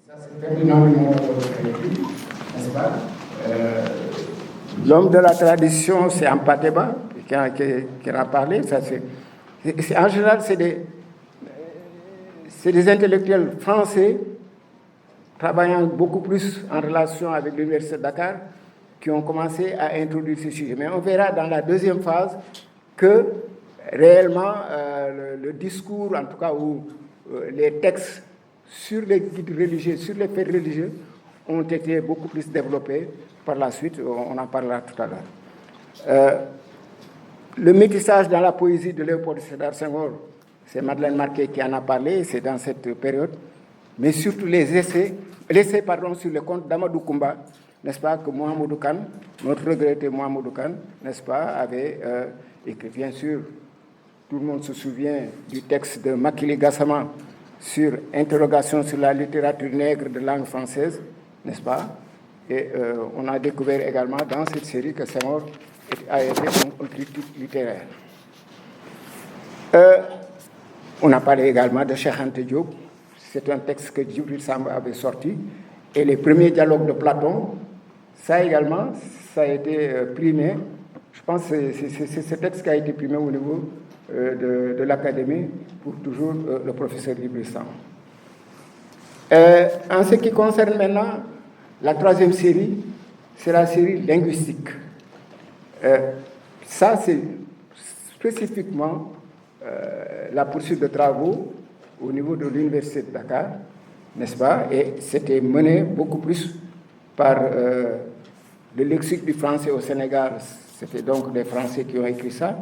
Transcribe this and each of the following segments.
Ça, c'est Ferdinand de Montagnard, n'est-ce pas? L'homme de la tradition, c'est Ampateba, qui en a parlé. Ça, en général, c'est des intellectuels français travaillant beaucoup plus en relation avec l'Université de Dakar qui ont commencé à introduire ce sujet. Mais on verra dans la deuxième phase que réellement le discours, en tout cas, où les textes sur les guides religieux, sur les faits religieux, ont été beaucoup plus développés par la suite. On en parlera tout à l'heure. Le métissage dans la poésie de Léopold Sédar Senghor, c'est Madeleine Marquet qui en a parlé, c'est dans cette période. Mais surtout l'essai sur le conte d'Amadou Koumba, n'est-ce pas, que Mohamedou Kane, notre regretté Mohamedou Kane, n'est-ce pas, avait écrit. Bien sûr, tout le monde se souvient du texte de Makili Gassama sur interrogation sur la littérature nègre de langue française, n'est-ce pas? Et on a découvert également dans cette série que Senghor a été un critique littéraire. On a parlé également de Cheikh Anta Diop. C'est un texte que Djibril Samba avait sorti. Et les premiers dialogues de Platon, ça également, ça a été primé. Je pense que c'est ce texte qui a été primé au niveau de l'Académie pour toujours le professeur Djibril Samba. En ce qui concerne maintenant la troisième série, c'est la série linguistique. Ça, c'est spécifiquement la poursuite de travaux au niveau de l'Université de Dakar, n'est-ce pas? Et c'était mené beaucoup plus par le lexique du français au Sénégal. C'était donc des Français qui ont écrit ça.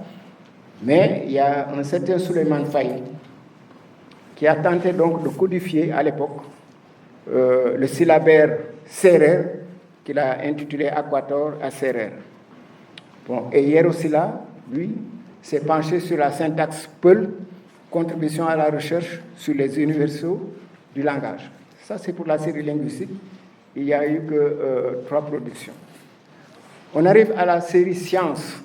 Mais il y a un certain Souleymane Faye qui a tenté donc de codifier à l'époque le syllabaire sérère qu'il a intitulé Aquator à Sérère. Bon, et Yero Sylla, lui, s'est penché sur la syntaxe Peul, contribution à la recherche sur les universaux du langage. Ça, c'est pour la série linguistique. Il n'y a eu que 3 productions. On arrive à la série Sciences.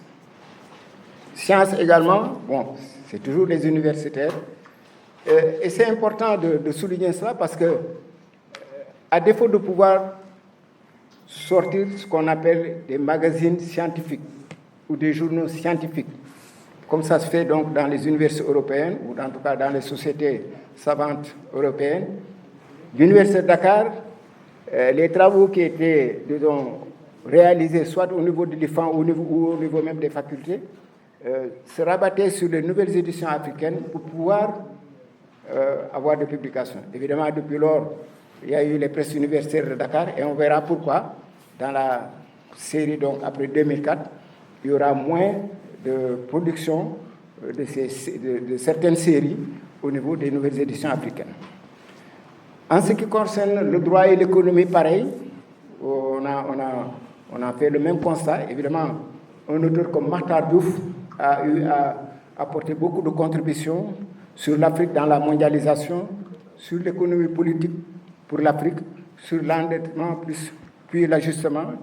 Sciences également, bon, c'est toujours les universitaires. Et c'est important de souligner cela parce que, à défaut de pouvoir sortir ce qu'on appelle des magazines scientifiques ou des journaux scientifiques, comme ça se fait donc dans les universités européennes, ou en tout cas dans les sociétés savantes européennes, l'Université de Dakar, les travaux qui étaient, disons, réalisés soit au niveau de l'IFAN ou au niveau même des facultés, se rabattaient sur les nouvelles éditions africaines pour pouvoir avoir des publications. Évidemment, depuis lors, il y a eu les presses universitaires de Dakar, et on verra pourquoi, dans la série, donc après 2004, il y aura moins de production de certaines séries au niveau des nouvelles éditions africaines. En ce qui concerne le droit et l'économie, pareil, on a fait le même constat. Évidemment, un auteur comme Makhtar Diouf a eu à apporter beaucoup de contributions sur l'Afrique dans la mondialisation, sur l'économie politique pour l'Afrique, sur l'endettement puis l'ajustement.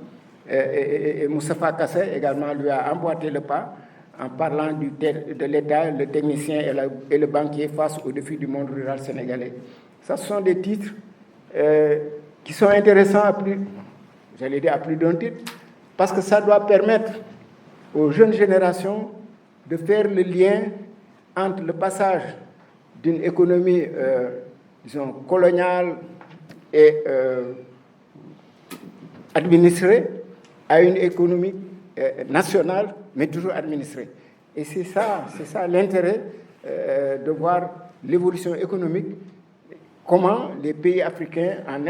Et Moustapha Kassé également lui a emboîté le pas en parlant de l'État, le technicien et le banquier face aux défis du monde rural sénégalais. Ça, ce sont des titres qui sont intéressants à plus d'un titre, parce que ça doit permettre aux jeunes générations de faire le lien entre le passage d'une économie, disons, coloniale et administrée à une économie nationale, mais toujours administrée. Et c'est ça l'intérêt de voir l'évolution économique, comment les pays africains, en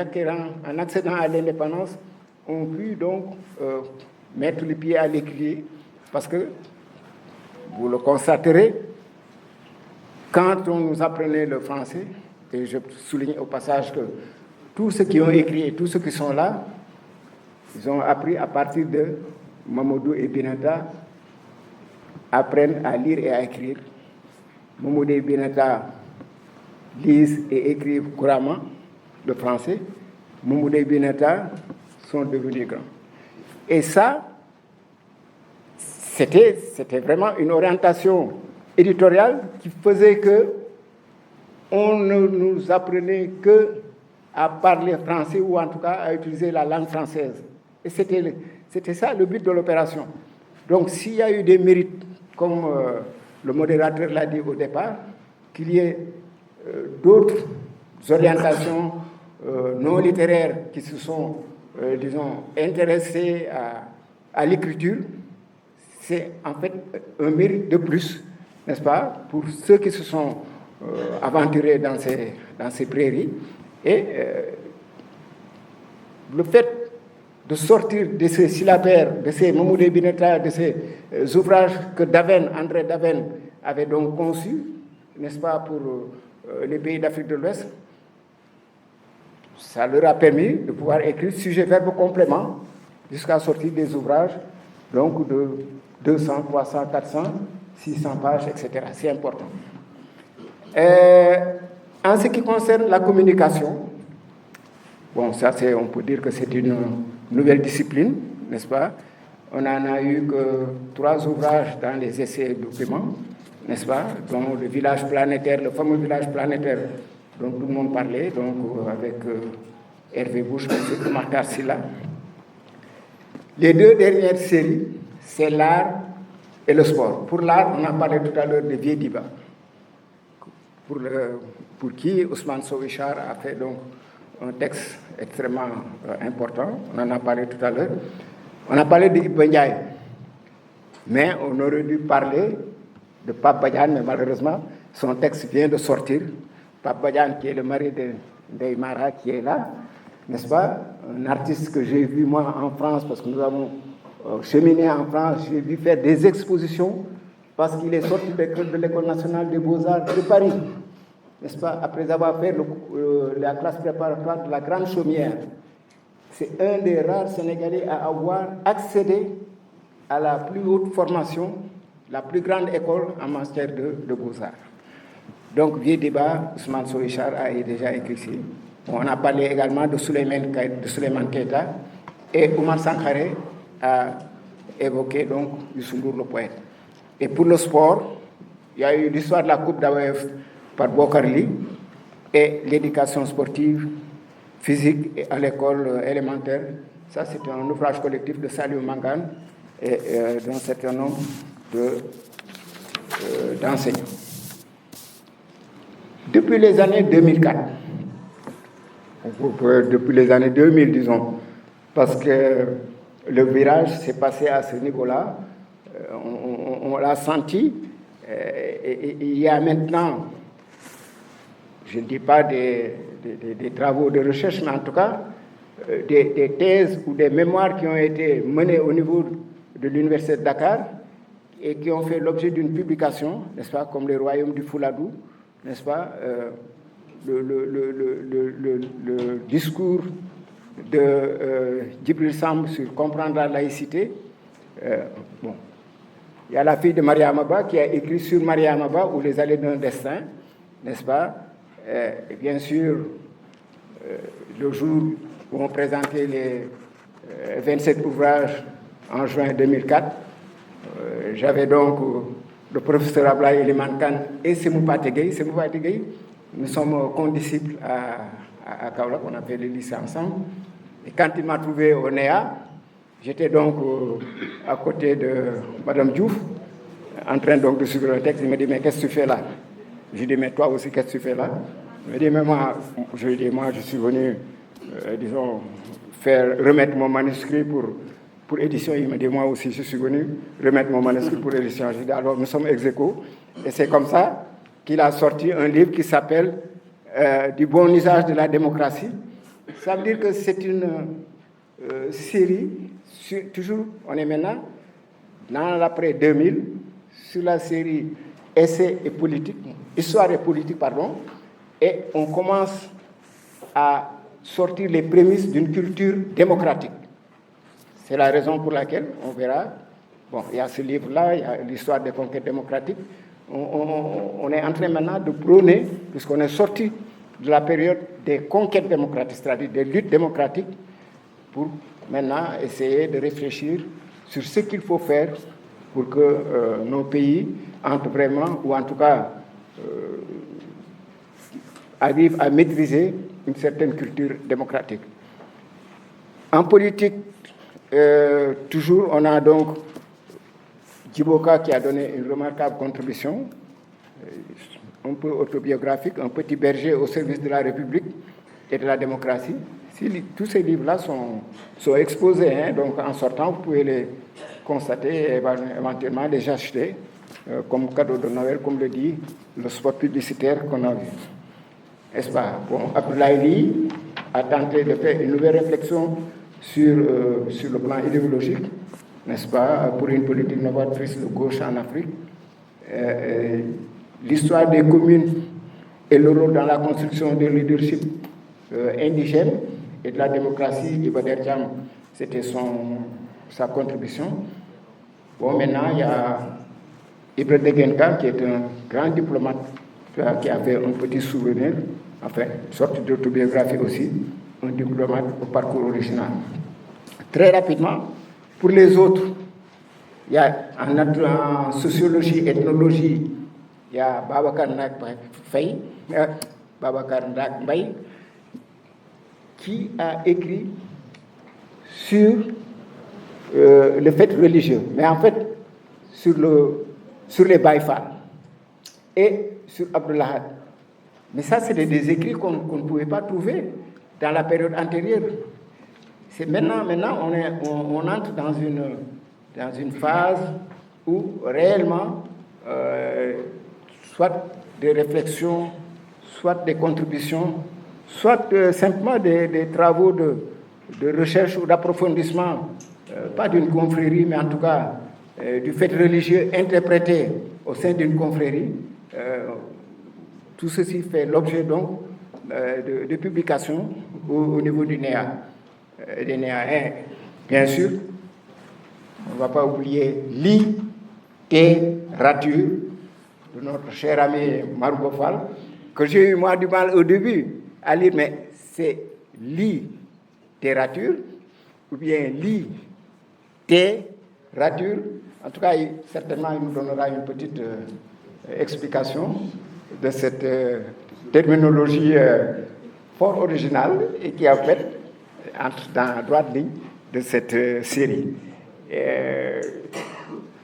accédant à l'indépendance, ont pu donc mettre les pieds à l'étrier, parce que, vous le constaterez, quand on nous apprenait le français, et je souligne au passage que tous ceux qui ont écrit et tous ceux qui sont là, ils ont appris à partir de Mamadou et Binata, apprennent à lire et à écrire. Mamadou et Binata lisent et écrivent couramment le français. Mamadou et Binata sont devenus grands. Et ça, c'était vraiment une orientation éditoriale qui faisait que on ne nous apprenait que à parler français ou en tout cas à utiliser la langue française. Et c'était ça le but de l'opération. Donc s'il y a eu des mérites, comme le modérateur l'a dit au départ, qu'il y ait d'autres orientations non littéraires qui se sont, disons, intéressées à l'écriture, c'est en fait un mérite de plus, n'est-ce pas, pour ceux qui se sont aventurés dans ces prairies. Et le fait de sortir de ces syllabaires, de ces Mamoudé Bineta, de ces ouvrages que André Daven avait donc conçus, n'est-ce pas, pour les pays d'Afrique de l'Ouest, ça leur a permis de pouvoir écrire sujet, verbe, complément, jusqu'à sortir des ouvrages, donc de 200, 300, 400, 600 pages, etc. C'est important. En ce qui concerne la communication, bon, ça on peut dire que c'est une nouvelle discipline, n'est-ce pas? On n'en a eu que 3 ouvrages dans les essais et documents, n'est-ce pas? Dont le village planétaire, le fameux village planétaire dont tout le monde parlait, donc avec Hervé Bouche, M. Marcar Silla. Les 2 dernières séries, c'est l'art et le sport. Pour l'art, on a parlé tout à l'heure de Vieux Diba, pour qui Ousmane Sowichar a fait donc un texte extrêmement important. On en a parlé tout à l'heure. On a parlé de Ibn Ndiaye, mais on aurait dû parler de Pape Badiane, mais malheureusement, son texte vient de sortir. Pape Badiane, qui est le mari de Neymara, qui est là, n'est-ce pas? Un artiste que j'ai vu, moi, en France, parce que nous avons cheminé en France, j'ai vu faire des expositions, parce qu'il est sorti de l'École nationale des beaux-arts de Paris, n'est-ce pas? Après avoir fait la classe préparatoire de la Grande Chaumière. C'est un des rares Sénégalais à avoir accédé à la plus haute formation, la plus grande école en matière de beaux-arts. Donc, vieux débat, Ousmane Sowichar a déjà écrit ici. On a parlé également de Souleymane Keita, et Oumar Sankhare a évoqué donc Youssou Ndour, le poète. Et pour le sport, il y a eu l'histoire de la Coupe d'AOF par Bokarli et l'éducation sportive physique à l'école élémentaire. Ça, c'est un ouvrage collectif de Saliou Mangane et d'un certain nombre d'enseignants. Depuis les années 2004, depuis les années 2000, disons, parce que le virage s'est passé à ce niveau-là, on l'a senti, et il y a maintenant, je ne dis pas des travaux de recherche, mais en tout cas, des thèses ou des mémoires qui ont été menées au niveau de l'Université de Dakar et qui ont fait l'objet d'une publication, n'est-ce pas, comme les royaumes du Fouladou, n'est-ce pas, le discours de Djibril Samb sur comprendre la laïcité. Bon. Il y a la fille de Maria Amaba qui a écrit sur Maria Amaba ou les allées d'un destin, n'est-ce pas? Et bien sûr, le jour où on présentait les 27 ouvrages en juin 2004, j'avais donc le professeur Ablaye Eliman Kane et Semou Pategei. Semou Pategei, nous sommes condisciples à Kaolack, on a fait le lycée ensemble. Et quand il m'a trouvé au NEA, j'étais donc à côté de Madame Diouf, en train donc de suivre le texte. Il me dit, mais qu'est-ce que tu fais là? Je lui dis, mais toi aussi, qu'est-ce que tu fais là? Il me dit, mais moi, je suis venu, disons, remettre mon manuscrit pour édition. Il me dit, moi aussi, je suis venu remettre mon manuscrit pour édition. Je dis, alors, nous sommes ex aequo. Et c'est comme ça qu'il a sorti un livre qui s'appelle Du bon usage de la démocratie. Ça veut dire que c'est une série, toujours, on est maintenant dans l'après 2000, sur la série Essais et politique, Histoire et politique, pardon, et on commence à sortir les prémices d'une culture démocratique. C'est la raison pour laquelle on verra, bon, il y a ce livre-là, il y a l'histoire des conquêtes démocratiques. On est en train maintenant de prôner, puisqu'on est sorti de la période des conquêtes démocratiques, c'est-à-dire des luttes démocratiques, pour maintenant essayer de réfléchir sur ce qu'il faut faire pour que nos pays entrent vraiment, ou en tout cas arrivent à maîtriser une certaine culture démocratique. En politique, toujours, on a donc Djiboka qui a donné une remarquable contribution, un peu autobiographique, un petit berger au service de la République et de la démocratie. Tous ces livres-là sont exposés, hein, donc en sortant, vous pouvez les constater et éventuellement les acheter comme cadeau de Noël, comme le dit le spot publicitaire qu'on a vu. N'est-ce pas? Bon, Abdoulaye a tenté de faire une nouvelle réflexion sur le plan idéologique, n'est-ce pas, pour une politique novatrice de gauche en Afrique. L'histoire des communes et le rôle dans la construction des leadership indigènes et de la démocratie, Iba Der Thiam, c'était sa contribution. Bon, maintenant, il y a Ibra Degenka, qui est un grand diplomate, qui a fait un petit souvenir, enfin, une sorte d'autobiographie aussi, un diplomate au parcours original. Très rapidement, pour les autres, il y a en sociologie, ethnologie, il y a Babacar Ndak Mbaye, qui a écrit sur le fait religieux, mais en fait sur les Baïfal et sur Abdullah. Mais ça, c'est des écrits qu'on ne pouvait pas trouver dans la période antérieure. C'est maintenant on entre dans une phase où réellement, soit des réflexions, soit des contributions, soit simplement des travaux de recherche ou d'approfondissement, pas d'une confrérie, mais en tout cas du fait religieux interprété au sein d'une confrérie. Tout ceci fait l'objet donc de publications au niveau du NEA. Des NEA 1, bien sûr, on ne va pas oublier littérature de notre cher ami Margot Fall, que j'ai eu moi du mal au début à lire, mais c'est littérature ou bien littérature. En tout cas, certainement, il nous donnera une petite explication de cette terminologie fort originale et qui, en fait, entre dans la droite ligne de cette série.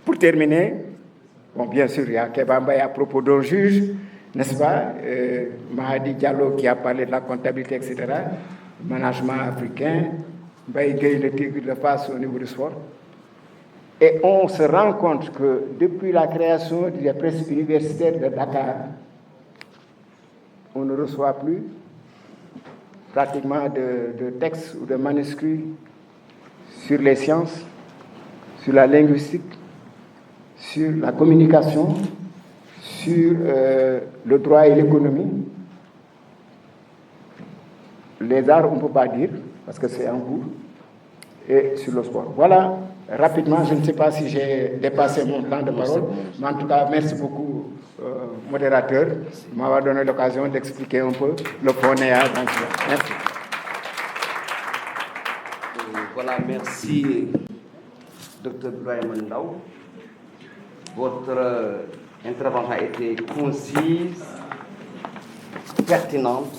Pour terminer, bon, bien sûr, il y a Kebamba à propos d'un juge, n'est-ce pas, Mahadi Diallo qui a parlé de la comptabilité, etc., management africain, Baye Gueye, le tigre de face au niveau du sport. Et on se rend compte que depuis la création de la presse universitaire de Dakar, on ne reçoit plus pratiquement de textes ou de manuscrits sur les sciences, sur la linguistique, sur la communication, sur le droit et l'économie. Les arts, on ne peut pas dire, parce que c'est en cours, et sur le sport. Voilà, rapidement, je ne sais pas si j'ai dépassé mon temps de parole, mais en tout cas, merci beaucoup, modérateur, de m'avoir donné l'occasion d'expliquer un peu le fond NEA. Merci. Voilà, merci, Dr. Ibrahima Ndao. Votre intervention a été concise, pertinente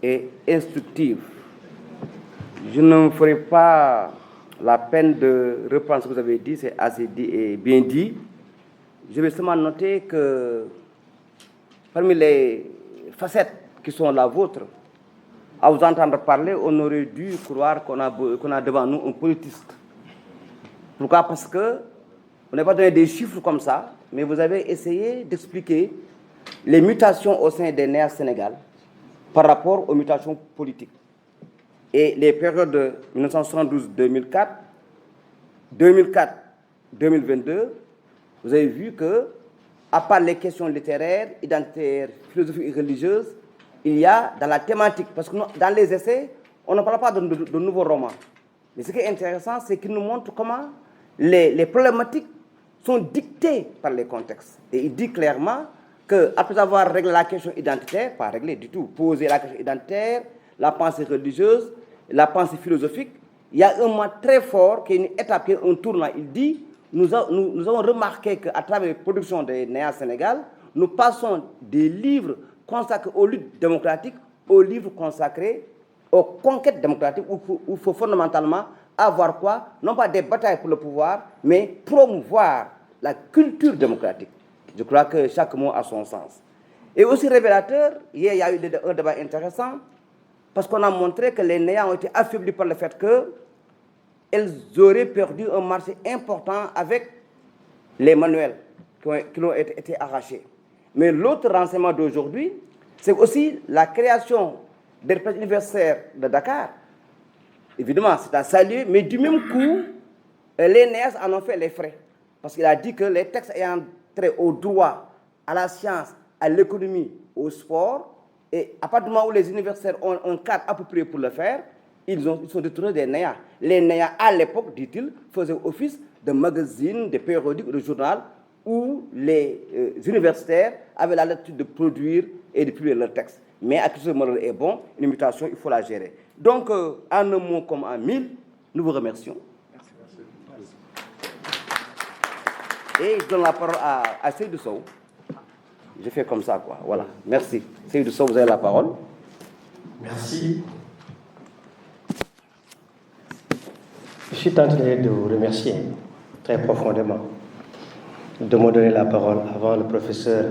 et instructive. Je ne me ferai pas la peine de reprendre ce que vous avez dit, c'est assez dit et bien dit. Je vais seulement noter que parmi les facettes qui sont la vôtre, à vous entendre parler, on aurait dû croire qu'on a devant nous un politiste. Pourquoi? Parce que on n'a pas donné des chiffres comme ça, mais vous avez essayé d'expliquer les mutations au sein des NEA Sénégal par rapport aux mutations politiques. Et les périodes de 1972-2004, 2004-2022, vous avez vu que, à part les questions littéraires, identitaires, philosophiques et religieuses, il y a dans la thématique, parce que dans les essais, on ne parle pas de nouveaux romans. Mais ce qui est intéressant, c'est qu'ils nous montrent comment les problématiques sont dictées par les contextes. Et il dit clairement qu'après avoir réglé la question identitaire, pas réglé du tout, posé la question identitaire, la pensée religieuse, la pensée philosophique, il y a un mot très fort qui est une étape, qui est un tournant. Il dit, nous avons remarqué qu'à travers les productions des NEA Sénégal, nous passons des livres consacrés aux luttes démocratiques au livre consacré aux conquêtes démocratiques où il faut fondamentalement avoir quoi? Non pas des batailles pour le pouvoir, mais promouvoir la culture démocratique. Je crois que chaque mot a son sens. Et aussi révélateur, hier il y a eu un débat intéressant, parce qu'on a montré que les NEA ont été affaiblis par le fait qu'elles auraient perdu un marché important avec les manuels qui ont été arrachés. Mais l'autre renseignement d'aujourd'hui, c'est aussi la création des représentants universitaires de Dakar. Évidemment, c'est à saluer, mais du même coup, les NEAS en ont fait les frais. Parce qu'il a dit que les textes ayant trait au droit, à la science, à l'économie, au sport, et à partir du moment où les universitaires ont un cadre approprié pour le faire, ils sont détournés des NEA. Les NEA, à l'époque, dit-il, faisaient office de magazines, de périodiques, de journaux, où les universitaires avaient l'habitude de produire et de publier leurs textes. Mais à tout ce modèle est bon, une mutation, il faut la gérer. Donc, en un mot comme en mille, nous vous remercions. Merci. Et je donne la parole à Seydou Sow. Je fais comme ça, quoi. Voilà. Merci. Seydou Sow, vous avez la parole. Merci. Je suis tenté de vous remercier très profondément de me donner la parole avant le professeur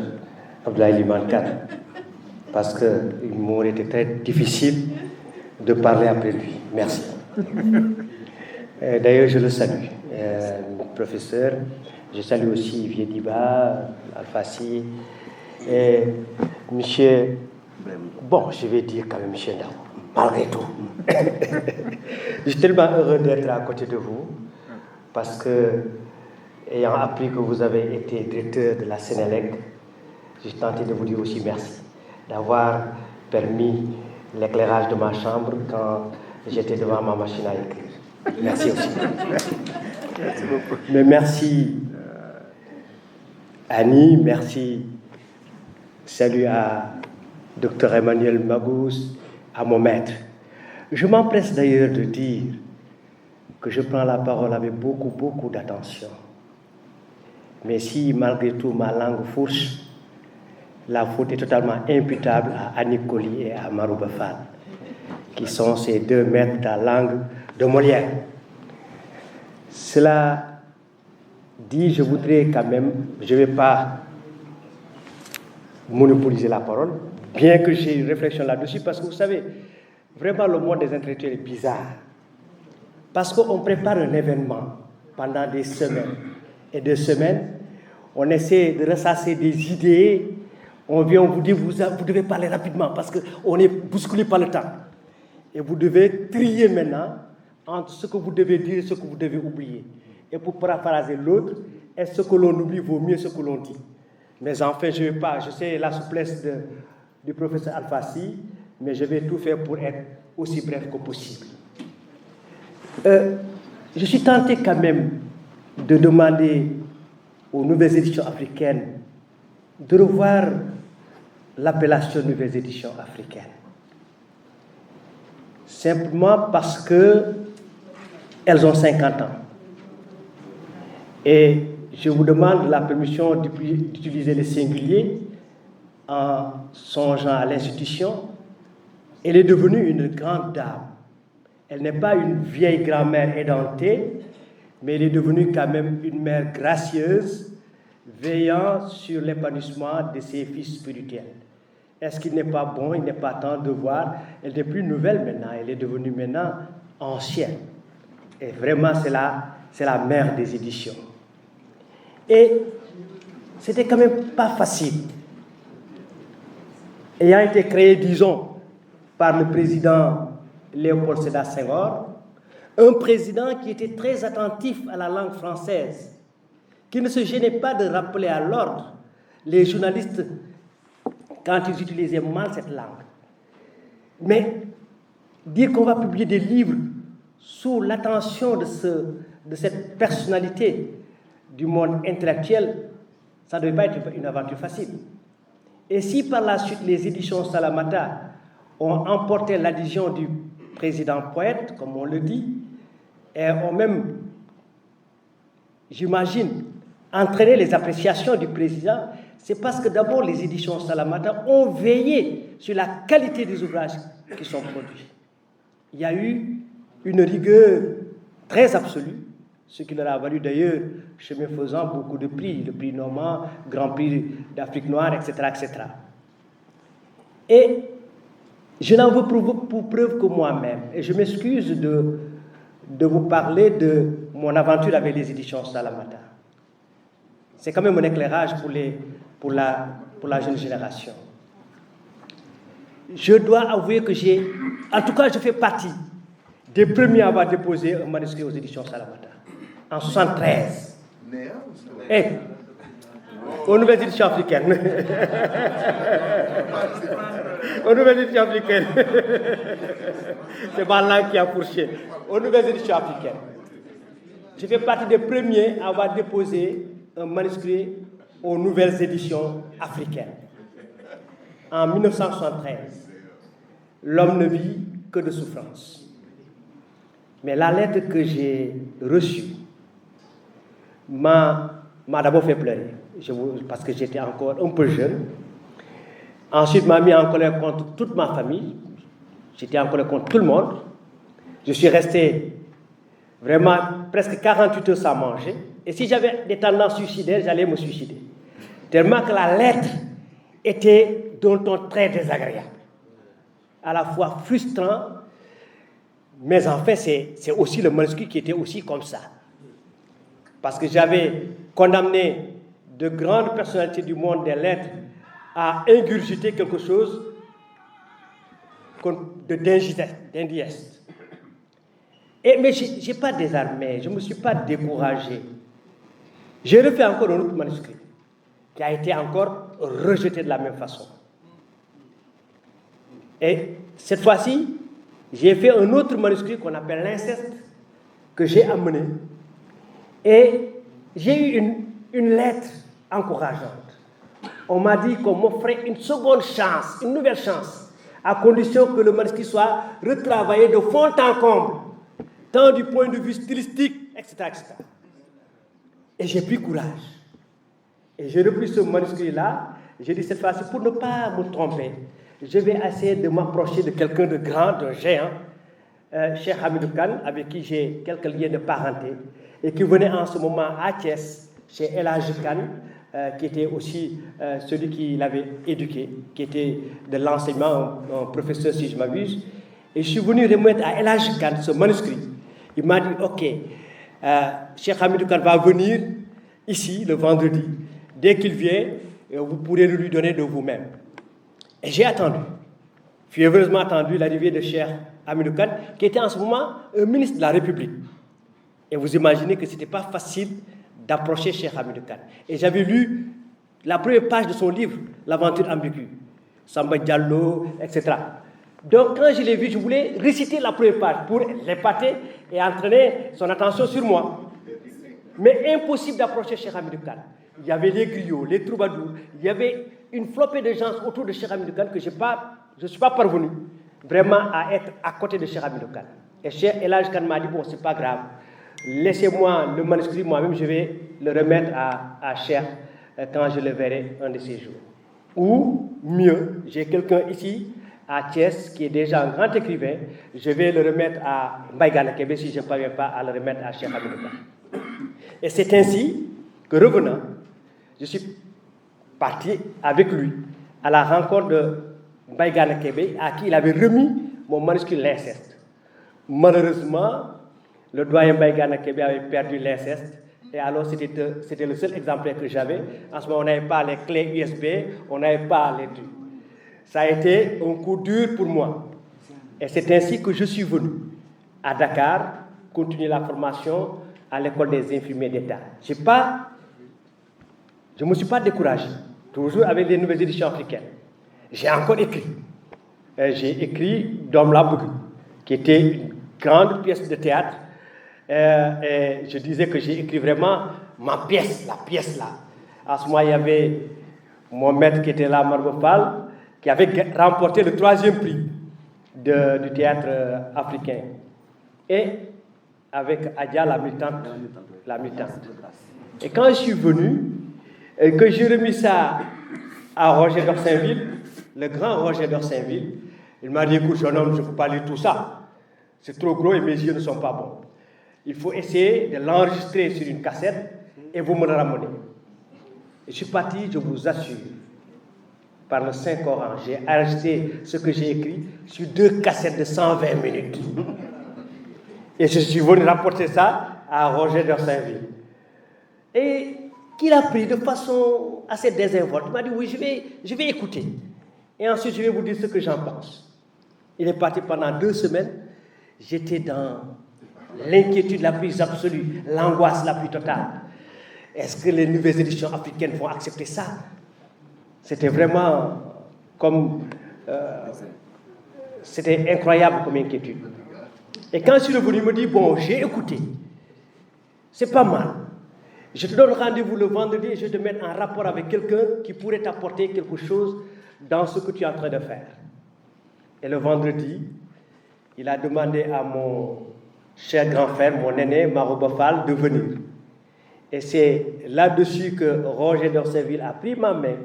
Abdoulaye Limane Kane, parce qu'il m'aurait été très difficile de parler après lui. Merci. D'ailleurs, je le salue, professeur. Je salue aussi Viediba, Alfassi, et monsieur, bon, je vais dire quand même monsieur Ndao, malgré tout. Je suis tellement heureux d'être à côté de vous, parce que, ayant appris que vous avez été directeur de la Sénélec, je suis tenté de vous dire aussi merci d'avoir permis l'éclairage de ma chambre quand j'étais devant ma machine à écrire. Merci aussi. Merci beaucoup. Mais merci Annie, merci. Salut à Dr Emmanuel Magous, à mon maître. Je m'empresse d'ailleurs de dire que je prends la parole avec beaucoup d'attention. Mais si malgré tout ma langue fourche, la faute est totalement imputable à Annie Colli et à Marouba Fall, qui sont ces deux maîtres de la langue de Molière. Cela dit, je voudrais quand même, je ne vais pas monopoliser la parole, bien que j'ai une réflexion là-dessus, parce que vous savez, vraiment le monde des intellectuels est bizarre. Parce qu'on prépare un événement pendant des semaines et des semaines, on essaie de ressasser des idées, on vient, on vous dit, vous devez parler rapidement, parce qu'on est bousculé par le temps. Et vous devez trier maintenant entre ce que vous devez dire et ce que vous devez oublier. Et pour paraphraser l'autre, est-ce que ce que l'on oublie vaut mieux ce que l'on dit? Mais enfin, je ne vais pas, je sais la souplesse du professeur Alfassi, mais je vais tout faire pour être aussi bref que possible. Je suis tenté quand même de demander aux nouvelles éditions africaines de revoir l'appellation nouvelles éditions africaines. Simplement parce qu'elles ont 50 ans. Et je vous demande la permission d'utiliser le singulier en songeant à l'institution. Elle est devenue une grande dame. Elle n'est pas une vieille grand-mère édentée, mais elle est devenue quand même une mère gracieuse, veillant sur l'épanouissement de ses fils spirituels. Est-ce qu'il n'est pas bon, il n'est pas temps de voir? Elle n'est plus nouvelle maintenant, elle est devenue maintenant ancienne. Et vraiment, c'est la mère des éditions. Et c'était quand même pas facile. Ayant été créé, disons, par le président Léopold Sédar Senghor, un président qui était très attentif à la langue française, qui ne se gênait pas de rappeler à l'ordre les journalistes quand ils utilisaient mal cette langue. Mais dire qu'on va publier des livres sous l'attention de cette personnalité du monde intellectuel, ça ne devait pas être une aventure facile. Et si par la suite les éditions Salamata ont emporté l'adhésion du président poète, comme on le dit, et ont même, j'imagine, entraîné les appréciations du président, c'est parce que d'abord les éditions Salamata ont veillé sur la qualité des ouvrages qui sont produits. Il y a eu une rigueur très absolue, ce qui leur a valu d'ailleurs, chemin faisant, beaucoup de prix, le prix Normand, Grand Prix d'Afrique noire, etc., etc. Et je n'en veux pour preuve que moi-même, et je m'excuse de vous parler de mon aventure avec les éditions Salamata. C'est quand même un éclairage pour la jeune génération. Je dois avouer que en tout cas, je fais partie des premiers à avoir déposé un manuscrit aux éditions Salamata, en 1973. Et aux nouvelles éditions africaines. Aux nouvelles éditions africaines. C'est ma langue qui a fourché. Aux nouvelles éditions africaines. Je fais partie des premiers à avoir déposé un manuscrit aux nouvelles éditions africaines. En 1973, l'homme ne vit que de souffrance. Mais la lettre que j'ai reçue m'a d'abord fait pleurer, parce que j'étais encore un peu jeune. Ensuite, m'a mis en colère contre toute ma famille. J'étais en colère contre tout le monde. Je suis resté vraiment presque 48 heures sans manger. Et si j'avais des tendances suicidaires, j'allais me suicider. Tellement que la lettre était d'un ton très désagréable, à la fois frustrant, mais en fait, c'est aussi le manuscrit qui était aussi comme ça. Parce que j'avais condamné de grandes personnalités du monde des lettres à ingurgiter quelque chose d'indigeste. Mais je n'ai pas désarmé, je ne me suis pas découragé. J'ai refait encore un autre manuscrit qui a été encore rejeté de la même façon. Et cette fois-ci, j'ai fait un autre manuscrit qu'on appelle l'inceste, que j'ai amené. Et j'ai eu une lettre encourageante. On m'a dit qu'on m'offrait une seconde chance, une nouvelle chance, à condition que le manuscrit soit retravaillé de fond en comble, tant du point de vue stylistique, etc., etc. Et j'ai pris courage. Et j'ai repris ce manuscrit-là. J'ai dit cette fois-ci, pour ne pas me tromper, je vais essayer de m'approcher de quelqu'un de grand, d'un géant, Cheikh Hamidou Kane, avec qui j'ai quelques liens de parenté, et qui venait en ce moment à Thiès, chez El Hadji Kane, qui était aussi celui qui l'avait éduqué, qui était de l'enseignement, un professeur si je m'abuse. Et je suis venu remettre à El Hadji Kane ce manuscrit. Il m'a dit, ok, Cheikh Hamidou Kane va venir ici le vendredi. Dès qu'il vient, vous pourrez le lui donner de vous-même. Et j'ai attendu, fiévreusement attendu l'arrivée de Cheikh Hamidou Kane, qui était en ce moment un ministre de la République. Et vous imaginez que ce n'était pas facile d'approcher Cheikh Hamidou Kane. Et j'avais lu la première page de son livre, L'aventure ambiguë, Samba Diallo, etc. Donc quand je l'ai vu, je voulais réciter la première page pour l'épater et entraîner son attention sur moi. Mais impossible d'approcher Cheikh Hamidou Kane. Il y avait les griots, les troubadours, il y avait une flopée de gens autour de Cheikh Hamidou Kane que je ne suis pas parvenu vraiment à être à côté de Cheikh Hamidou Kane. Et Cheikh El Hadji Kane m'a dit, bon, c'est pas grave, laissez-moi le manuscrit, moi-même, je vais le remettre à Cheikh quand je le verrai un de ces jours. Ou, mieux, j'ai quelqu'un ici, à Thiès, qui est déjà un grand écrivain, je vais le remettre à Mbaye Gana Kébé si je ne parviens pas à le remettre à Cheikh Hamidou Kane. Et c'est ainsi que, revenant, je suis parti avec lui à la rencontre de Mbaye Gana Kébé, à qui il avait remis mon manuscrit L'Inceste. Malheureusement, le doyen Mbaye Gana Kébé avait perdu l'inceste, et alors c'était le seul exemplaire que j'avais. En ce moment, on n'avait pas les clés USB, on n'avait pas les trucs. Ça a été un coup dur pour moi. Et c'est ainsi que je suis venu à Dakar, continuer la formation à l'école des infirmiers d'État. Je ne me suis pas découragé, toujours avec les nouvelles éditions africaines. J'ai encore écrit. J'ai écrit Dom Labougou, qui était une grande pièce de théâtre. Et je disais que j'ai écrit vraiment ma pièce, la pièce là. À ce moment, il y avait mon maître qui était là, Margot Fall, qui avait remporté le 3e prix du théâtre africain. Et avec Adja, la militante. Et quand je suis venu, et que j'ai remis ça à Roger d'Orsainville, le grand Roger d'Orsainville, il m'a dit, écoute, jeune homme, je ne peux pas lire tout ça. C'est trop gros et mes yeux ne sont pas bons. Il faut essayer de l'enregistrer sur une cassette et vous me le ramenez. Et je suis parti, je vous assure, par le Saint-Coran, j'ai enregistré ce que j'ai écrit sur 2 cassettes de 120 minutes. Et je suis venu rapporter ça à Roger d'Orsainville. Et qu'il a pris de façon assez désinvolte. Il m'a dit, oui, je vais écouter. Et ensuite, je vais vous dire ce que j'en pense. Il est parti pendant 2 semaines. J'étais dans l'inquiétude la plus absolue, l'angoisse la plus totale. Est-ce que les nouvelles éditions africaines vont accepter ça? C'était vraiment comme... c'était incroyable comme inquiétude. Et quand je suis revenu, il me dit, bon, j'ai écouté. C'est pas mal. Je te donne rendez-vous le vendredi et je te mets en rapport avec quelqu'un qui pourrait t'apporter quelque chose dans ce que tu es en train de faire. Et le vendredi, il a demandé à mon cher grand frère, mon aîné, Marouba Fall, de venir. Et c'est là-dessus que Roger d'Orsainville a pris ma main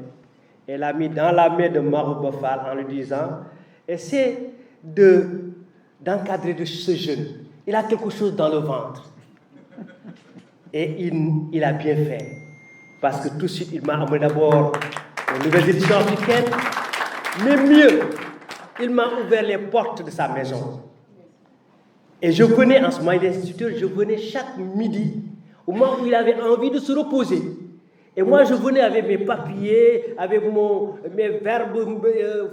et l'a mis dans la main de Marouba Fall en lui disant, essaie d'encadrer de ce jeune. Il a quelque chose dans le ventre. Et il a bien fait. Parce que tout de suite, il m'a amené d'abord aux nouvelles éditions africaines, mais mieux, il m'a ouvert les portes de sa maison. Et je venais, en ce moment d'instituteur, je venais chaque midi, au moment où il avait envie de se reposer. Et moi, je venais avec mes papiers, avec mes verbes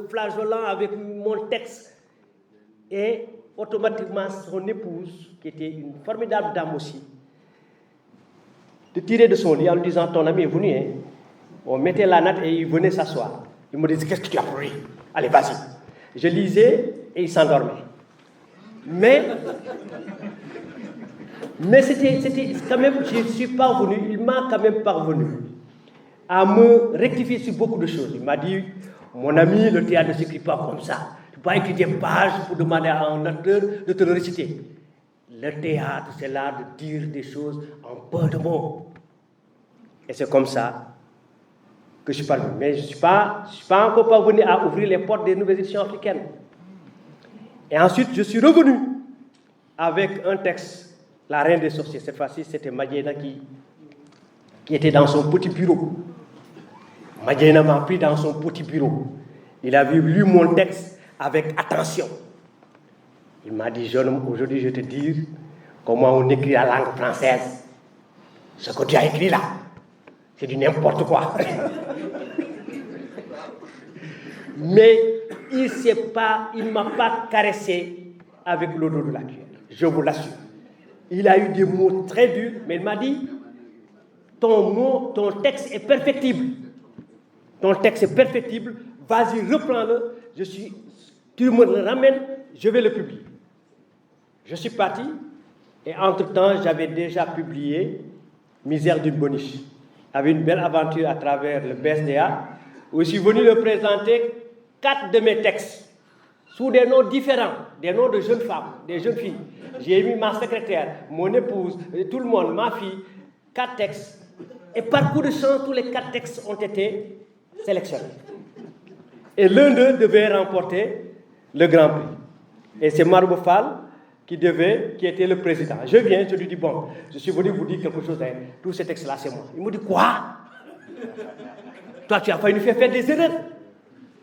flageolants, avec mon texte. Et automatiquement, son épouse, qui était une formidable dame aussi, de tirer de son lit en lui disant, ton ami est venu, hein. On mettait la natte et il venait s'asseoir. Il me disait, qu'est-ce que tu as pour lui? Allez, vas-y. Je lisais et il s'endormait. Mais c'était quand même, je suis parvenu, il m'a quand même parvenu à me rectifier sur beaucoup de choses. Il m'a dit, mon ami, le théâtre ne s'écrit pas comme ça. Tu ne peux pas écrire des pages pour demander à un acteur de te le réciter. Le théâtre, c'est l'art de dire des choses en peu de mots. Et c'est comme ça que je suis parvenu. Mais je ne suis pas encore parvenu à ouvrir les portes des nouvelles éditions africaines. Et ensuite, je suis revenu avec un texte, La Reine des Sorciers. Cette fois-ci, c'était Madiena qui était dans son petit bureau. Madiena m'a pris dans son petit bureau. Il avait lu mon texte avec attention. Il m'a dit, jeune homme, aujourd'hui, je vais te dire comment on écrit la langue française. Ce que tu as écrit là, c'est du n'importe quoi. Mais il ne m'a pas caressé avec le dos de la cuillère. Je vous l'assure. Il a eu des mots très durs, mais il m'a dit, ton texte est perfectible. Ton texte est perfectible. Vas-y, reprends-le. Tu me le ramènes, je vais le publier. Je suis parti et entre-temps, j'avais déjà publié Misère d'une boniche, avec une belle aventure à travers le BSDA, où je suis venu le présenter 4 de mes textes, sous des noms différents, des noms de jeunes femmes, des jeunes filles. J'ai mis ma secrétaire, mon épouse, tout le monde, ma fille, 4 textes. Et par coup de chance, tous les 4 textes ont été sélectionnés. Et l'un d'eux devait remporter le Grand Prix. Et c'est Marouba Fall qui était le président. Je viens, je lui dis, bon, je suis venu vous dire quelque chose, hein. Tous ces textes-là, c'est moi. Il me dit, quoi? Toi, tu as failli nous faire des erreurs.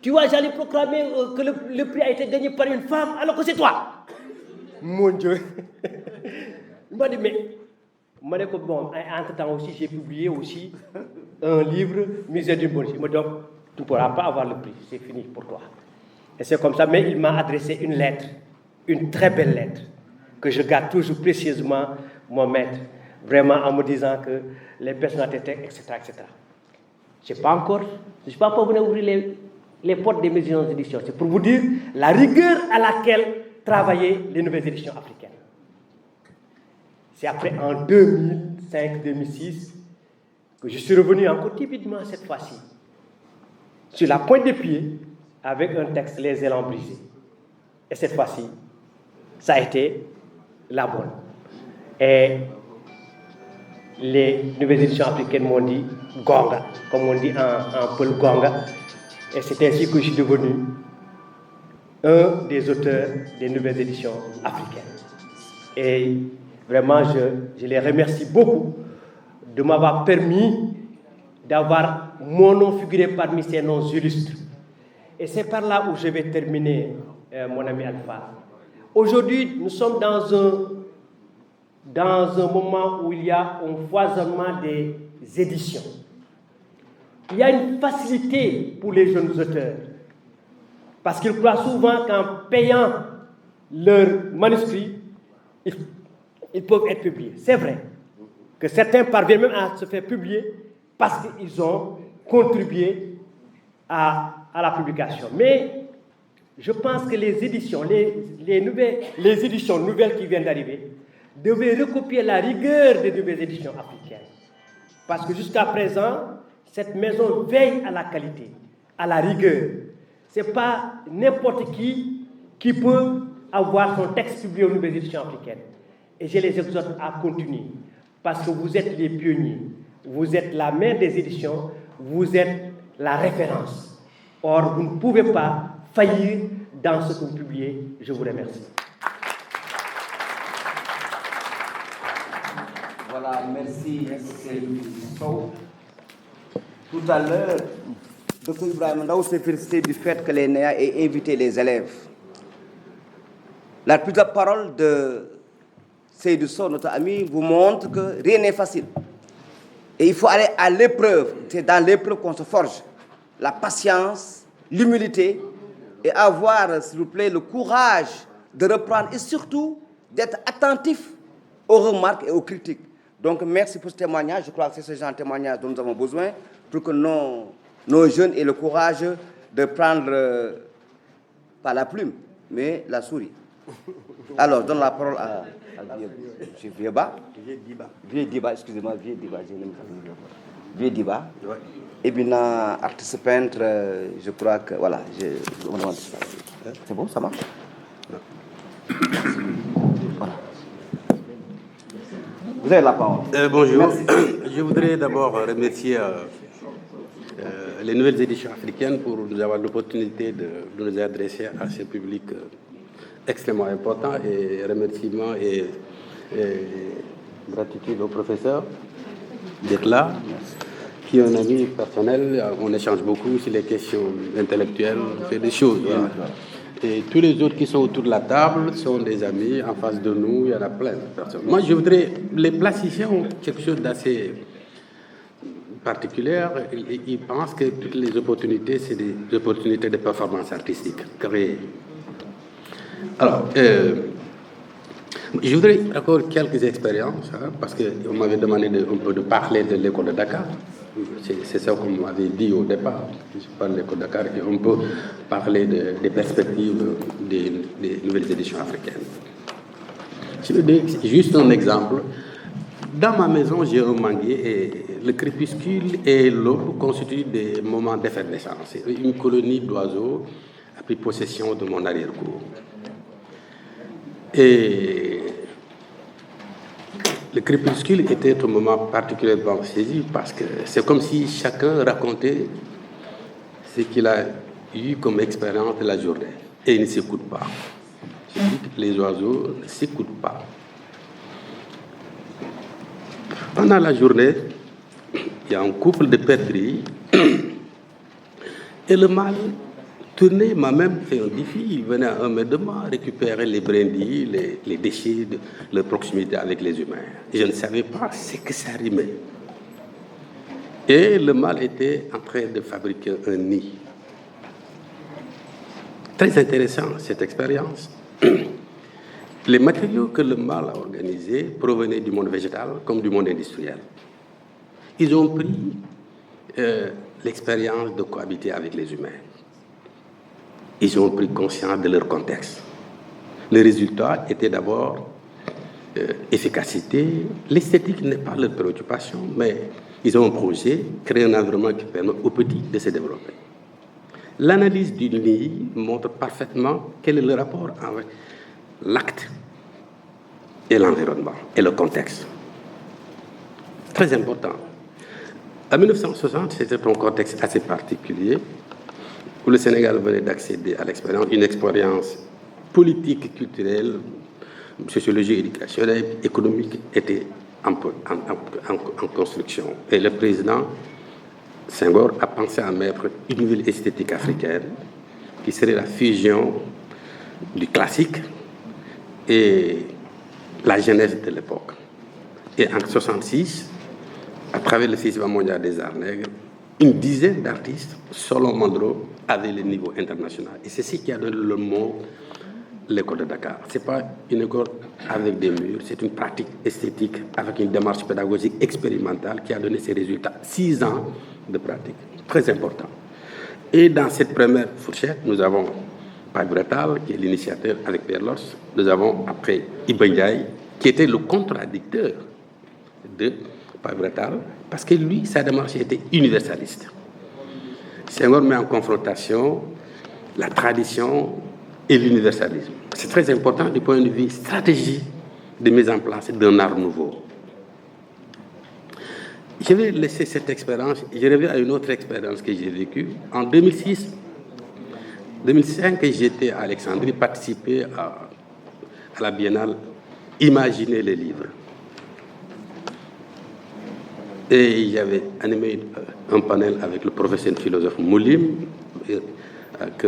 Tu vois, j'allais proclamer que le prix a été gagné par une femme, alors que c'est toi. Mon Dieu. Il m'a dit, mais... bon, entre-temps aussi, j'ai publié aussi un livre, Misère d'une boniche. Il m'a dit, tu ne pourras pas avoir le prix, c'est fini pour toi. Et c'est comme ça, mais il m'a adressé une lettre, une très belle lettre, que je garde toujours précieusement, mon maître, vraiment en me disant que les personnalités, etc., etc. Je ne suis pas venu ouvrir les portes des maisons d'édition. C'est pour vous dire la rigueur à laquelle travaillaient les nouvelles éditions africaines. C'est après, en 2005-2006, que je suis revenu encore timidement cette fois-ci, sur la pointe des pieds, avec un texte, Les élans brisés. Et cette fois-ci, ça a été la bonne. Et les nouvelles éditions africaines m'ont dit, gonga, comme on dit en Peul gonga. Et c'est ainsi que je suis devenu un des auteurs des nouvelles éditions africaines. Et vraiment, je les remercie beaucoup de m'avoir permis d'avoir mon nom figuré parmi ces noms illustres. Et c'est par là où je vais terminer, mon ami Alpha. Aujourd'hui, nous sommes dans un moment où il y a un foisonnement des éditions. Il y a une facilité pour les jeunes auteurs, parce qu'ils croient souvent qu'en payant leurs manuscrits, ils peuvent être publiés. C'est vrai que certains parviennent même à se faire publier parce qu'ils ont contribué à la publication. Mais je pense que les éditions, les éditions nouvelles qui viennent d'arriver devaient recopier la rigueur des nouvelles éditions africaines. Parce que jusqu'à présent, cette maison veille à la qualité, à la rigueur. Ce n'est pas n'importe qui peut avoir son texte publié aux nouvelles éditions africaines. Et je les exhorte à continuer, parce que vous êtes les pionniers, vous êtes la mère des éditions, vous êtes la référence. Or, vous ne pouvez pas faillir dans ce que vous publiez. Je vous remercie. Voilà, merci. Tout à l'heure, Dr Ibrahim Ndao s'est félicité du fait que les NEA aient invité les élèves. La prise de parole de Seydou Sow, notre ami, vous montre que rien n'est facile. Et il faut aller à l'épreuve. C'est dans l'épreuve qu'on se forge. La patience, l'humilité, et avoir, s'il vous plaît, le courage de reprendre et surtout d'être attentif aux remarques et aux critiques. Donc, merci pour ce témoignage. Je crois que c'est ce genre de témoignage dont nous avons besoin pour que nos jeunes aient le courage de prendre, pas la plume, mais la souris. Alors, je donne la parole à Vieux-Diba. Vieux-Diba, excusez-moi, Vieux-Diba. Vieux Diba. Ouais. Et bien, artiste peintre, je crois que, voilà, c'est bon, ça marche? Voilà. Vous avez la parole. Bonjour. Je voudrais d'abord remercier les nouvelles éditions africaines pour nous avoir l'opportunité de nous adresser à ce public extrêmement important, et remerciements et gratitude au professeur d'être là, qui est un ami personnel. On échange beaucoup sur les questions intellectuelles, on fait des choses. Voilà. Et tous les autres qui sont autour de la table sont des amis. En face de nous, il y en a plein de personnes. Moi, je voudrais... Les plasticiens ont quelque chose d'assez particulier. Ils pensent que toutes les opportunités, c'est des opportunités de performance artistique créées. Alors, je voudrais encore quelques expériences, parce qu'on m'avait demandé un peu de parler de l'école de Dakar. C'est ça qu'on m'avait dit au départ. Je parle de l'école de Dakar et on peut parler des perspectives des nouvelles éditions africaines. Je vais donner juste un exemple. Dans ma maison, j'ai un manguier et le crépuscule et l'aube constituent des moments d'effervescence. Une colonie d'oiseaux a pris possession de mon arrière-cour. Et le crépuscule était un moment particulièrement saisi parce que c'est comme si chacun racontait ce qu'il a eu comme expérience de la journée. Et il ne s'écoute pas. Je dis que les oiseaux ne s'écoutent pas. Pendant la journée, il y a un couple de perdrix et le mâle tournait, m'a même fait un défi. Il venait à 1 mètre de moi récupérer les brindilles, les déchets de leur proximité avec les humains. Et je ne savais pas ce que ça rimait. Et le mâle était en train de fabriquer un nid. Très intéressant cette expérience. Les matériaux que le mâle a organisés provenaient du monde végétal comme du monde industriel. Ils ont pris l'expérience de cohabiter avec les humains. Ils ont pris conscience de leur contexte. Le résultat était d'abord efficacité. L'esthétique n'est pas leur préoccupation, mais ils ont un projet, créer un environnement qui permet aux petits de se développer. L'analyse du nid montre parfaitement quel est le rapport avec l'acte et l'environnement et le contexte. Très important. En 1960, c'était un contexte assez particulier où le Sénégal venait d'accéder à l'expérience, une expérience politique, culturelle, sociologique, éducationnelle, économique était en construction. Et le président Senghor a pensé à mettre une nouvelle esthétique africaine qui serait la fusion du classique et la jeunesse de l'époque. Et en 1966, à travers le Festival mondial des arts nègres, une dizaine d'artistes, Solon Mandro, avaient le niveau international. Et c'est ce qui a donné le mot l'école de Dakar. Ce n'est pas une école avec des murs, c'est une pratique esthétique avec une démarche pédagogique expérimentale qui a donné ses résultats. 6 ans de pratique, très important. Et dans cette première fourchette, nous avons Pape Bretal, qui est l'initiateur avec Pierre Loss. Nous avons après Iba Ndiaye, qui était le contradicteur de Pape Bretal, parce que lui, sa démarche était universaliste. Senghor met en confrontation la tradition et l'universalisme. C'est très important du point de vue stratégie de mise en place d'un art nouveau. Je vais laisser cette expérience, je reviens à une autre expérience que j'ai vécue. En 2005, j'étais à Alexandrie, participé à la Biennale Imaginer les livres. Et j'avais animé un panel avec le professeur philosophe Moulim, avec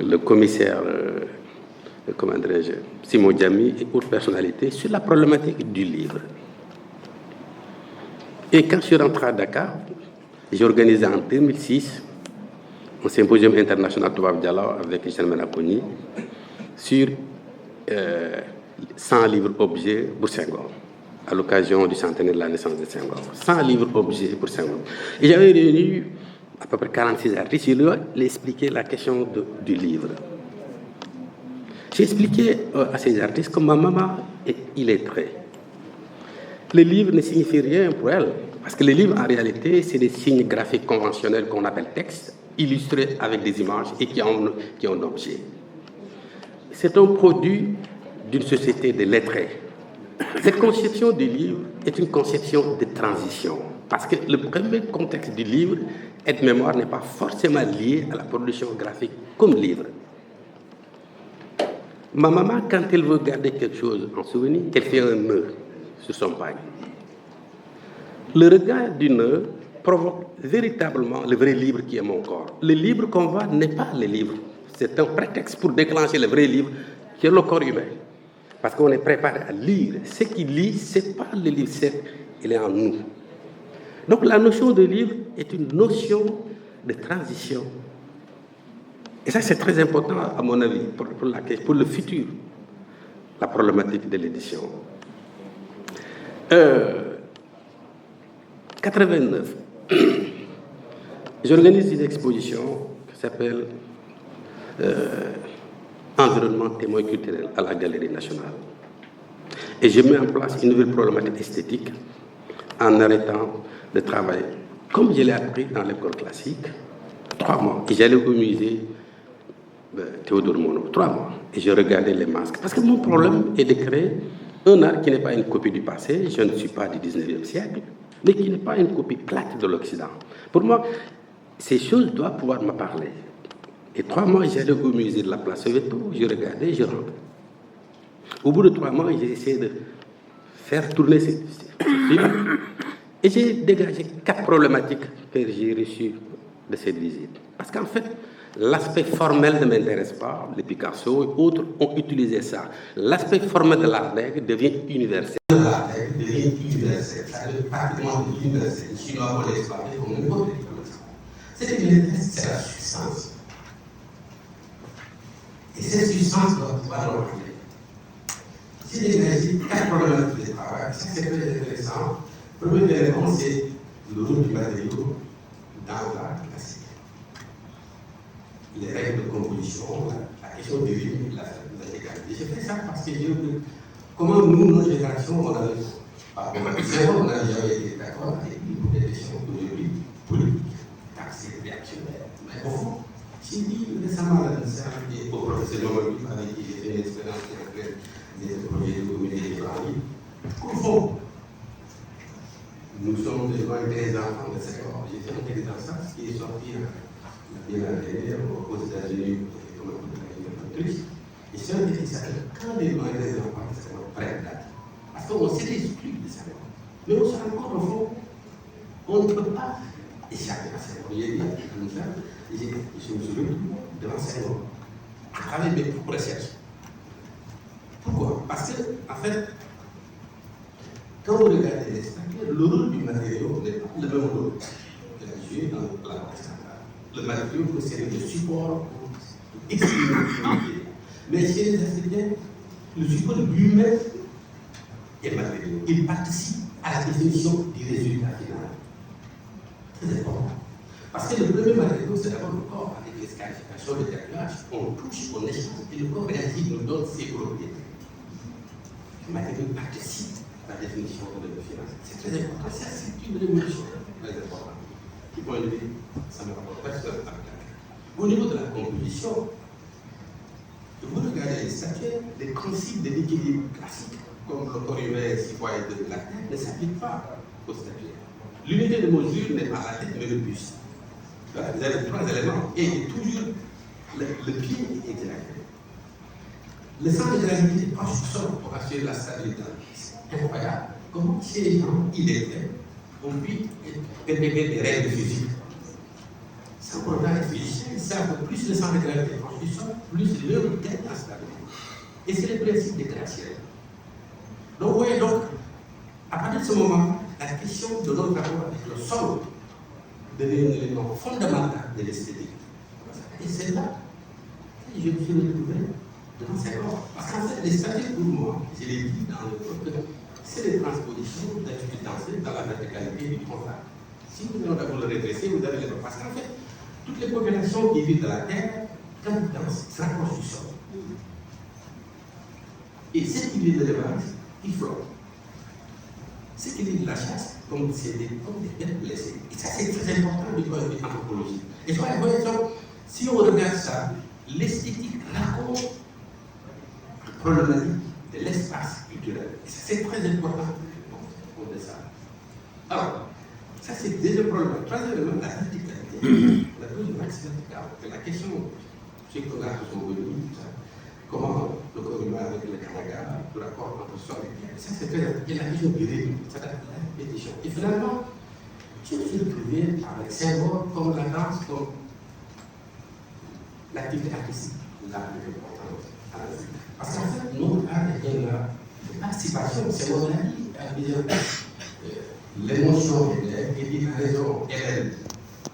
le commissaire Simon Djami et autres personnalités sur la problématique du livre. Et quand je suis rentré à Dakar, j'ai organisé en 2006 un symposium international Toubab Diallo avec Germaine Akoni sur 100 livres objets pour Senghor, à l'occasion du centenaire de la naissance de Senghor. 100 livres objets pour Senghor. Et j'avais réuni à peu près 46 artistes. Je leur ai expliqué la question du livre. J'ai expliqué à ces artistes que ma maman est illettrée. Le livre ne signifie rien pour elle, parce que les livres, en réalité, c'est des signes graphiques conventionnels qu'on appelle textes, illustrés avec des images et qui ont un objet. C'est un produit d'une société de lettrés. Cette conception du livre est une conception de transition, parce que le premier contexte du livre, aide-mémoire, n'est pas forcément lié à la production graphique comme livre. Ma maman, quand elle veut garder quelque chose en souvenir, elle fait un nœud sur son pagne. Le regard du nœud provoque véritablement le vrai livre qui est mon corps. Le livre qu'on voit n'est pas le livre. C'est un prétexte pour déclencher le vrai livre qui est le corps humain. Parce qu'on est préparé à lire. Ce qui lit, ce n'est pas le livre, il est en nous. Donc la notion de livre est une notion de transition. Et ça, c'est très important, à mon avis, pour le futur, la problématique de l'édition. 89, j'organise une exposition qui s'appelle Environnement témoin culturel à la Galerie nationale. Et je mets en place une nouvelle problématique esthétique en arrêtant de travailler, comme je l'ai appris dans l'école classique, 3 mois. Et j'allais au musée Théodore Monod, 3 mois. Et je regardais les masques. Parce que mon problème est de créer un art qui n'est pas une copie du passé. Je ne suis pas du 19e siècle, mais qui n'est pas une copie plate de l'Occident. Pour moi, ces choses doivent pouvoir me parler. Et 3 mois, j'allais au musée de la Place Soweto, je regardais, je rentrais. Au bout de 3 mois, j'ai essayé de faire tourner ces films. Et j'ai dégagé 4 problématiques que j'ai reçues de cette visite. Parce qu'en fait, l'aspect formel ne m'intéresse pas. Les Picasso et autres ont utilisé ça. L'aspect formel de l'art nègre devient universel. L'art nègre devient universel. Ça devient pratiquement universel. Les Chinois vont l'exploiter comme une autre. Ce qui m'intéresse, c'est la substance. Et cette substance doit pouvoir le relever. J'ai dégagé 4 problématiques de travail. Ça, c'est très intéressant. Le premier élément, c'est le rôle du matériau dans l'art classique. Les règles de composition, la question de l'huile, la légalité. J'ai fait ça parce que j'ai vu comment nous, notre génération, on avait, on n'a jamais été d'accord avec les questions aujourd'hui politiques, taxées, réactionnaires. Mais au fond, j'ai dit récemment à au professeur Mamadou avec qui j'ai fait une expérience des projets de communauté de Paris, qu'au fond, nous sommes devant j'étais les enfants de Senghor. J'ai fait un exercice qui est sorti bien aux États-Unis, comme un truc. Et c'est un exercice quand les enfants de Senghor prennent date. Parce qu'on s'est exclu de Senghor. Mais on se rend compte au fond, on ne peut pas échapper à Senghor. J'ai dit comme ça, je me souviens devant Senghor, à travers mes propres recherches. Pourquoi? Parce que, en fait, quand vous regardez les statues, le rôle du matériau n'est pas le même rôle que la joué dans la centrale. Le matériau peut servir de support pour exprimer l'idée. Mais chez les Africains, le support lui-même est matériau. Il participe à la définition du résultat final. Très important. Parce que le premier matériau, c'est d'abord le corps, avec les scarifications, les tatouages. On touche, on échange, et le corps réagit, nous donne ses propriétés. Le matériau participe à la définition de la finance. C'est très important. C'est une révolution très importante. Du point de vue, ça me rapporte personnellement. Au niveau de la composition, vous regardez les statues, les principes de l'équilibre classique, comme le corps humain est 6 fois et 2 de la tête, ne s'appliquent pas aux statues. L'unité de mesure n'est pas la tête, mais le buste. Vous avez 3 éléments, et toujours le pied est exact. Le centre de gravité est proche du sol pour assurer la stabilité. C'est incroyable. Comment chez les gens illettrés, on peut répéter des règles physiques. Sans pour autant être physicien, ils savent que plus le centre de gravité est proche du sol, plus l'œuvre gagne en stabilité. Et c'est le principe des gratte-ciels. Donc, vous voyez, donc, à partir de ce moment, la question de notre rapport avec le sol devient un élément fondamental de l'esthétique. Et c'est là que je me suis retrouvé devant Senghor. Parce qu'en fait, les statues pour moi, je l'ai dit dans le code, c'est les transpositions d'attitude dansée dans la verticalité du tronc. Si vous allez d'abord le redresser, vous allez le voir. Parce qu'en fait, toutes les populations qui vivent dans la terre, quand ils dansent, s'approchent du sol. Et ce qui vit de l'élevage, ils flottent. Ce qui vit de la chasse, comme des bêtes blessées. Et ça, c'est très important du point de vue anthropologique. Et je vois, si on regarde ça, l'esthétique raconte le problématique de l'espace culturel. Et ça, c'est très important pour ça. Alors, ça, c'est le deuxième problème. Troisièmement, la verticalité. La deuxième axe vertical. C'est la question, ceux qui regardent sont venus, comment le corps humain avec le Kanaka, le rapport entre sol et terre. Ça, c'est très important. Il y a la question du rythme, c'est-à-dire la répétition. Et finalement, je me suis retrouvé avec Senghor comme la danse, comme l'activité artistique la plus importante à la vie. Parce qu'en fait, notre art est une participation, c'est mon avis, à dire l'émotion et la raison elle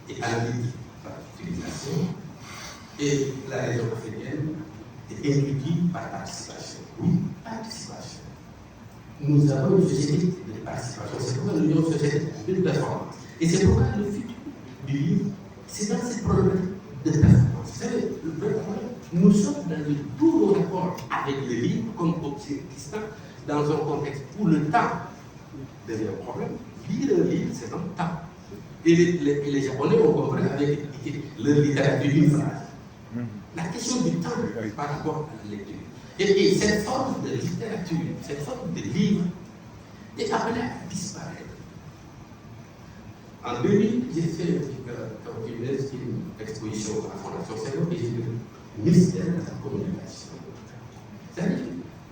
est induite par l'utilisation et la raison africaine est induite par participation. Oui, participation. Nous avons une société de participation, c'est pourquoi nous avons une société de performance. Et c'est pourquoi le futur du livre, c'est dans cette problématique de performance. Vous savez, le vrai problème, nous sommes dans le tout rapport avec le livre comme objet existant dans un contexte où le temps devient un problème. Lire un livre, c'est un temps. Et les Japonais ont compris avec leur littérature une phrase. La question du temps par rapport à la lecture. Et cette forme de littérature, cette forme de livre est appelée à disparaître. En 2000, j'ai fait une exposition à la Fondation Senghor et j'ai dit le mystère de la communication. C'est-à-dire que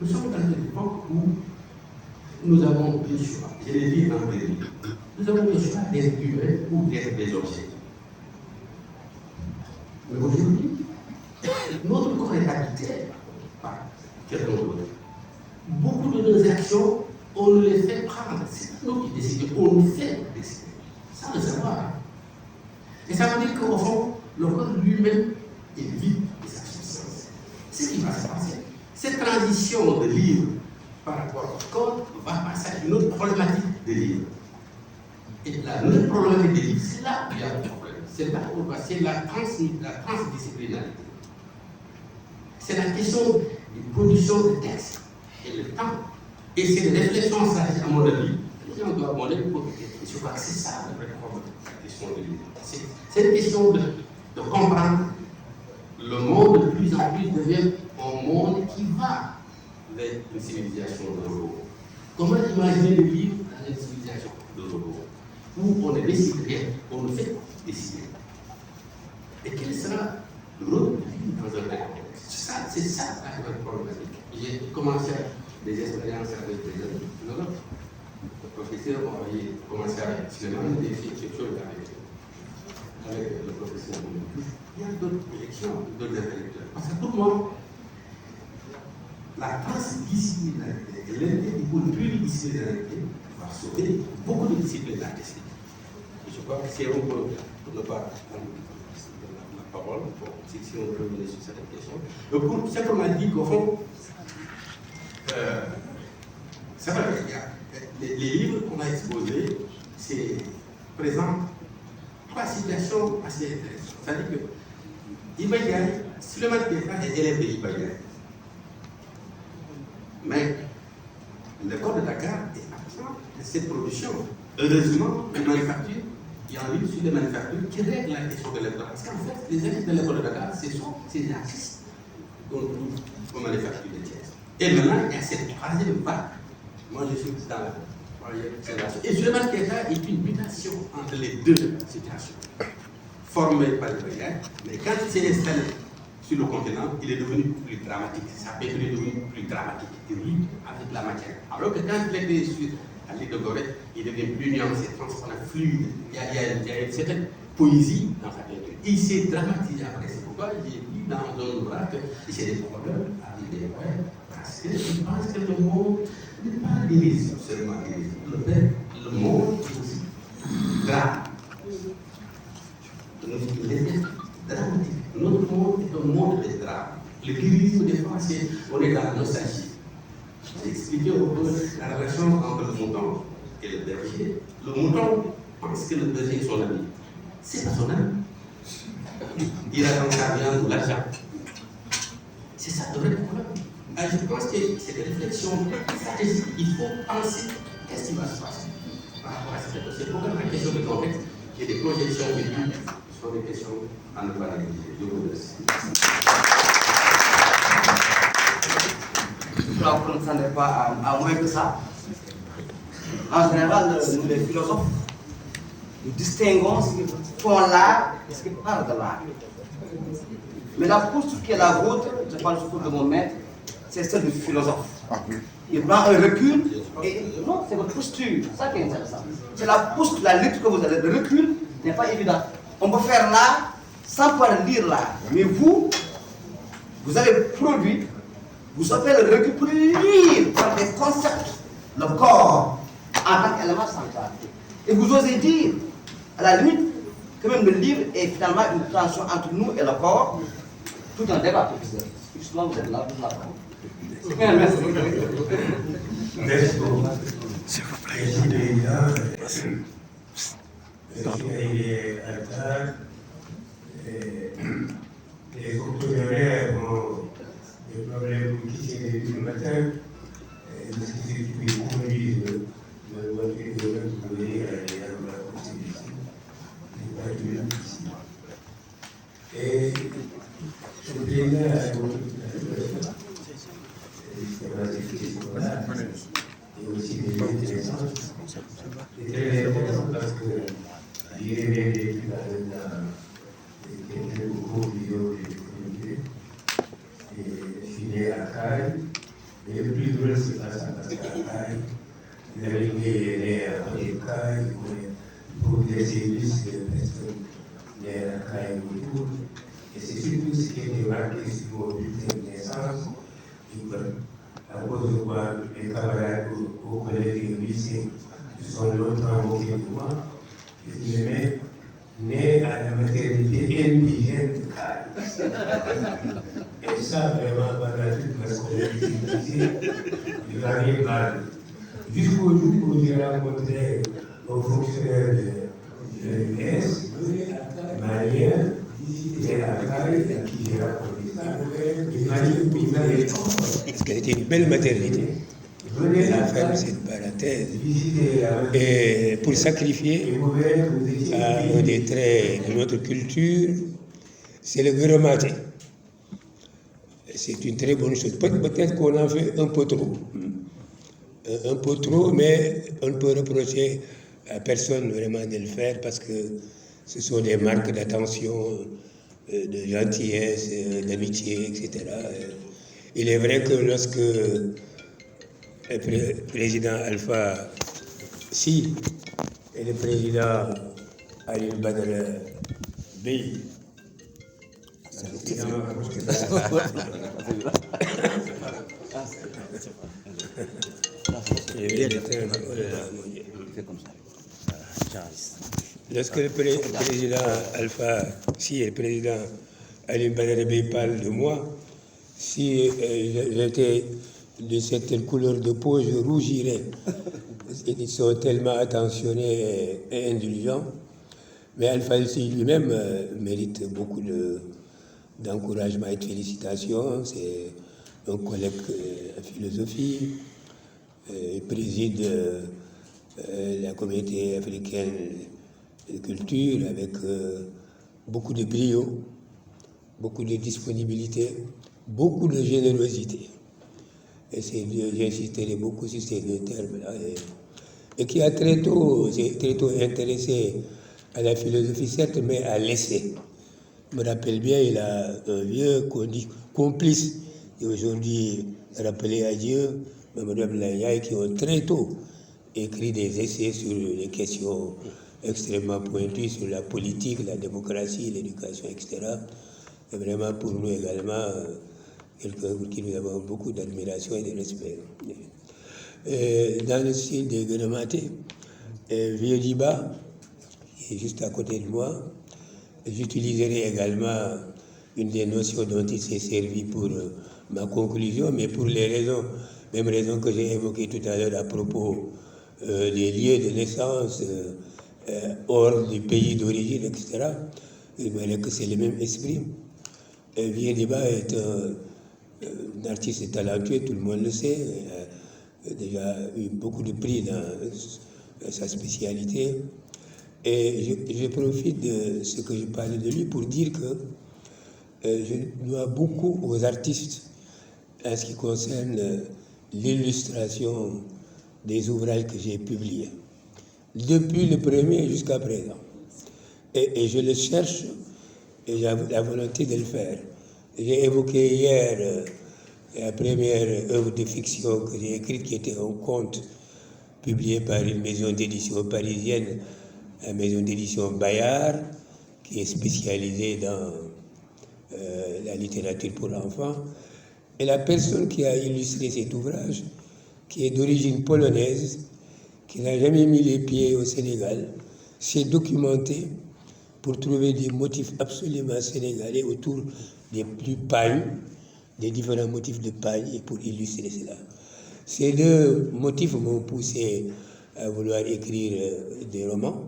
nous sommes dans une époque où nous avons deux choix. Je l'ai dit en 2000. Nous avons le choix d'être humains ou d'être des objets. Mais aujourd'hui, notre corps est habité par quelqu'un d'autre. Beaucoup de nos actions, on nous les fait prendre. C'est nous qui décidons, on nous fait décider. Sans le savoir. Et ça veut dire qu'au fond, le corps lui-même est vide de sa substance. Ce qui va se passer. Cette transition de livre par rapport au corps va passer à une autre problématique de livre. Et la nouvelle problématique des livres, c'est là où il y a un problème. C'est là où c'est la transdisciplinarité. C'est la question de production de textes et le temps. Et c'est une réflexion, ça, à mon avis, les gens doivent demander pour je crois que c'est ça le vrai problème, la question de l'idée. C'est une question de comprendre le monde de plus en plus devient un monde qui va vers une civilisation de robots. Comment imaginer le vivre dans une civilisation de robots? où on ne décide rien, on ne fait décider. Et quel sera le rôle dans un tel contexte? C'est ça la grande problématique. J'ai commencé des expériences avec des amis. Le professeur m'a commencé avec cinéma, des choses avec le professeur. Il y a d'autres projections, d'autres intellectuels. Parce que pour moi, la transdisciplinarité et l'intérêt pour le pluridisciplinarité va sauver beaucoup de disciplines artistiques. Et je crois que c'est un peu, pour ne pas la parole, si on peut revenir sur cette question, pour simplement dire qu'au fond, c'est vrai que les livres qu'on a exposés, c'est présent trois situations assez intéressantes. C'est-à-dire que Iba Ndiaye, Souleymane Keita est élève de Iba Ndiaye. Mais le corps de Dakar est absent de cette production. Heureusement, les manufactures, il y a un livre sur les manufactures qui règle la question de l'école. Parce qu'en fait, les élèves de l'école de Dakar, ce sont ces artistes qu'on trouve aux manufactures de Thiès. Et maintenant, il y a cette troisième vague. Moi, je suis dans la troisième génération. Et Souleymane Keita est une mutation entre les deux situations. Formé par le Béguin, mais quand il s'est installé sur le continent, il est devenu plus dramatique. Sa peinture est devenue plus dramatique. Il lutte avec la matière. Alors que quand il était à l'île de Gorée, il devient plus nuancé, transparent, fluide. Il y a une certaine poésie dans sa peinture. Il s'est dramatisé après. C'est pourquoi j'ai lu dans un ouvrage que j'ai des problèmes avec des poètes. Parce que je pense que le monde n'est pas divisible seulement. Le monde est aussi grave. Dramatique. Notre monde est un monde de drame. Le lyrisme des fois, on est dans la nostalgie. J'ai expliqué un peu la relation entre le mouton et le berger. Le mouton pense que le berger est son ami. C'est pas son ami. Il a dans sa viande ou l'argent. C'est ça le vrai problème. Je pense que c'est des réflexions stratégiques. Il faut penser qu'est-ce qui va se passer par rapport à cette question. C'est pourquoi la question de contexte et des projections futures sont des questions à ne pas négliger. Je vous remercie. Je crois qu'on ne s'en pas à moins que ça. En général, nous les philosophes, nous distinguons ce qui font l'art et ce qui parlent de l'art. Mais la posture qui est la vôtre, je parle surtout de mon maître, c'est celle du philosophe. Il prend un recul et non, c'est votre posture, c'est ça qui est intéressant. C'est la posture, la lutte que vous avez. Le recul n'est pas évident. On peut faire l'art sans pouvoir lire l'art. Mais vous avez produit, vous savez le recul pour lire par des concepts, le corps en tant qu'élément central. Et vous osez dire, à la limite, que même le livre est finalement une tension entre nous et le corps, tout un débat, professeur. Justement, vous êtes là, vous l'avez. Merci. Merci beaucoup. S'il vous plaît. Je suis arrivé à tard. Les octogénaires ont des problèmes pour quitter depuis le matin. Parce que c'est depuis conduire le voiture de l'autre pour venir à la Constitution. Je n'ai pas dû ici. Et je président à la Constitution. Et aussi des intéressantes. C'est très intéressant parce que j'ai bien vécu quelques cours vidéo que j'ai communiqués. Et je suis né à Caille. Mais le plus drôle, c'est pas ça, parce qu'à Caille, l'Amérique est né à côté de Caille, pour des services de personnes nées à Caille autour. Et c'est surtout ce qui était marqué sur mon bulletin de naissance. À cause de quoi les camarades au collège et au lycée sont longtemps moqués de moi, je suis né à la maternité indigène de Caille. Et ça, vraiment, pendant toute ma scolarité, je n'arrive pas. Jusqu'au jour où j'ai rencontré un fonctionnaire de l'US, malien, qui est à Caille, à qui j'ai raconté ça. Parce qu'elle était une belle maternité. La femme s'est baladée et pour sacrifier à un des traits de notre culture, c'est le grammaté. C'est une très bonne chose. Peut-être qu'on en fait un peu trop. Un peu trop, mais on peut reprocher à personne vraiment de le faire parce que ce sont des marques d'attention, de gentillesse, d'amitié, etc. Il est vrai que lorsque le président Alpha Sy et le président Ali Badr Bey lorsque le président Alpha Sy et le président Ali Badr Bey parlent de moi, si j'étais de cette couleur de peau, je rougirais. Ils sont tellement attentionnés et indulgents. Mais Alpha Sy lui-même mérite beaucoup d'encouragement et de félicitations. C'est un collègue en philosophie. Il préside la communauté africaine de culture avec beaucoup de brio, beaucoup de disponibilité, beaucoup de générosité. Et j'insisterai beaucoup sur ces deux termes-là. Et qui a très tôt intéressé à la philosophie, certes, mais à l'essai. Je me rappelle bien, il a un vieux complice, et aujourd'hui rappelé à Dieu, Mamadou Abdoulaye, qui ont très tôt écrit des essais sur les questions extrêmement pointues, sur la politique, la démocratie, l'éducation, etc. Et vraiment, pour nous également, quelqu'un pour qui nous avons beaucoup d'admiration et de respect. Dans le style de Guénomaté, Vieux Diba, qui est juste à côté de moi, j'utiliserai également une des notions dont il s'est servi pour ma conclusion, mais pour les raisons, mêmes raisons que j'ai évoquées tout à l'heure à propos des lieux de naissance hors du pays d'origine, etc. Il me que c'est le même esprit. Vieux Diba est un artiste talentueux, tout le monde le sait. Il a déjà eu beaucoup de prix dans sa spécialité. Et je profite de ce que je parlais de lui pour dire que je dois beaucoup aux artistes en ce qui concerne l'illustration des ouvrages que j'ai publiés, depuis le premier jusqu'à présent. Et je le cherche et j'ai la volonté de le faire. J'ai évoqué hier la première œuvre de fiction que j'ai écrite, qui était un conte publié par une maison d'édition parisienne, la maison d'édition Bayard, qui est spécialisée dans la littérature pour enfants. Et la personne qui a illustré cet ouvrage, qui est d'origine polonaise, qui n'a jamais mis les pieds au Sénégal, s'est documentée pour trouver des motifs absolument sénégalais autour des plus pagnes, des différents motifs de pagne, et pour illustrer cela. Ces deux motifs m'ont poussé à vouloir écrire des romans,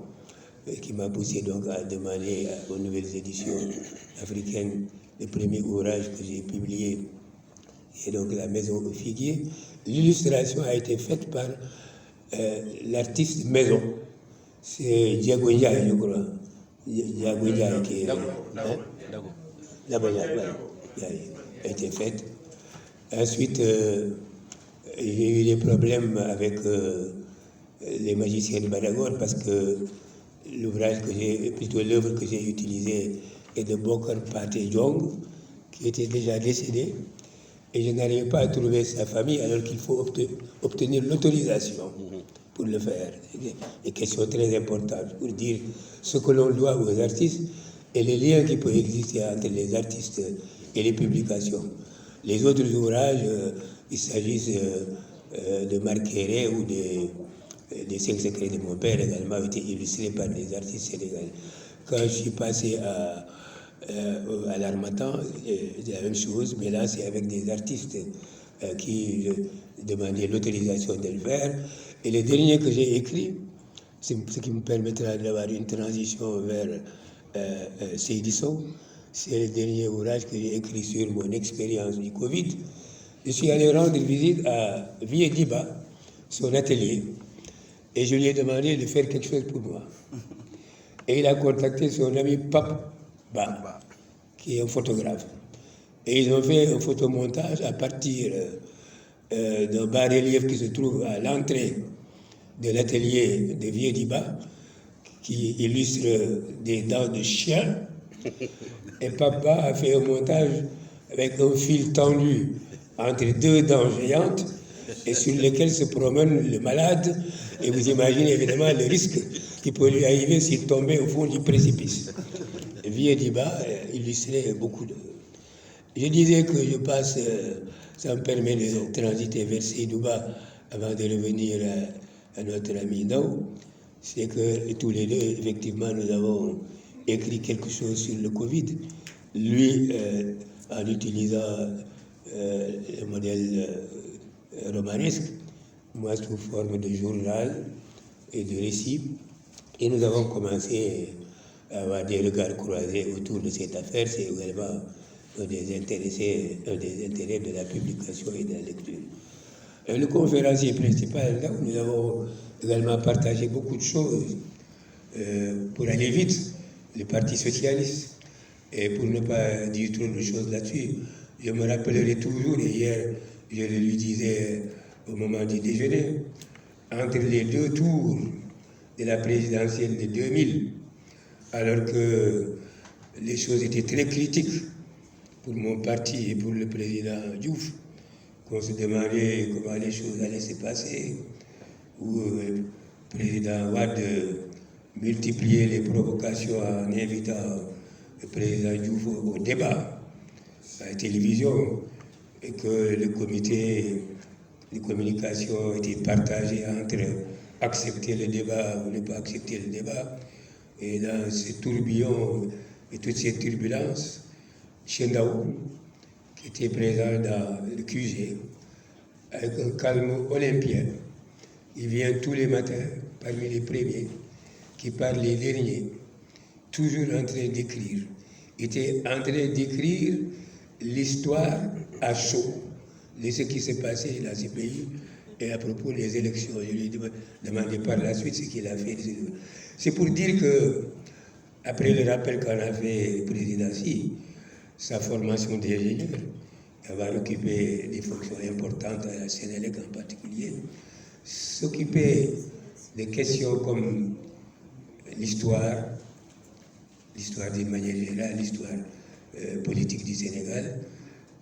qui m'a poussé donc à demander aux nouvelles éditions africaines le premier ouvrage que j'ai publié, et donc La Maison au Figuier. L'illustration a été faite par l'artiste maison, c'est Diago Ndiaye, je crois. Diago Ndiaye qui est... Dago a été faite. Ensuite, j'ai eu des problèmes avec les magiciens de Badagor parce que l'œuvre que j'ai utilisée est de Bokar Pathé Diong, qui était déjà décédé, et je n'arrive pas à trouver sa famille alors qu'il faut obtenir l'autorisation pour le faire. Des questions très importantes pour dire ce que l'on doit aux artistes et les liens qui peuvent exister entre les artistes et les publications. Les autres ouvrages, il s'agisse de Marqueret ou des 5 secrets de mon père, également ont été illustrés par des artistes sénégalais. Quand je suis passé à l'Harmattan, c'est la même chose, mais là c'est avec des artistes qui demandaient l'autorisation de le faire. Et le dernier que j'ai écrit, c'est ce qui me permettra d'avoir une transition vers Seydi Sow, c'est le dernier ouvrage que j'ai écrit sur mon expérience du Covid. Je suis allé rendre visite à Vieux Diba, son atelier, et je lui ai demandé de faire quelque chose pour moi. Et il a contacté son ami Pape Ba, qui est un photographe. Et ils ont fait un photomontage à partir d'un bas-relief qui se trouve à l'entrée de l'atelier de Vieux Diba, qui illustre des dents de chien. Et papa a fait un montage avec un fil tendu entre deux dents géantes et sur lesquelles se promène le malade. Et vous imaginez évidemment le risque qui peut lui arriver s'il tombait au fond du précipice. Vieux Diba illustrait beaucoup de... Je disais que je passe, ça me permet de transiter vers Seydouba avant de revenir à notre ami Ndao. C'est que tous les deux, effectivement, nous avons écrit quelque chose sur le Covid. Lui, en utilisant le modèle romanesque, moi sous forme de journal et de récit. Et nous avons commencé à avoir des regards croisés autour de cette affaire. C'est également un des intérêts de la publication et de la lecture. Le conférencier principal, là où nous avons également partagé beaucoup de choses pour aller vite, le Parti socialiste, et pour ne pas dire trop de choses là-dessus, je me rappellerai toujours, et hier je le lui disais au moment du déjeuner, entre les deux tours de la présidentielle de 2000, alors que les choses étaient très critiques pour mon parti et pour le président Diouf, qu'on se demandait comment les choses allaient se passer, où le président Wade multipliait les provocations en invitant le président Diouf au débat à la télévision, et que le comité de communication était partagé entre accepter le débat ou ne pas accepter le débat. Et dans ce tourbillon et toutes ces turbulences, Chendaou, qui était présent dans le QG, avec un calme olympien, il vient tous les matins parmi les premiers, qui parle les derniers, toujours en train d'écrire. Il était en train d'écrire l'histoire à chaud de ce qui s'est passé dans ce pays et à propos des élections. Je lui ai demandé par la suite ce qu'il a fait. C'est pour dire que, après le rappel qu'on a fait président Si, sa formation d'ingénieur, avoir occupé des fonctions importantes à la Sénélec en particulier, s'occuper de questions comme l'histoire d'une manière générale, l'histoire politique du Sénégal,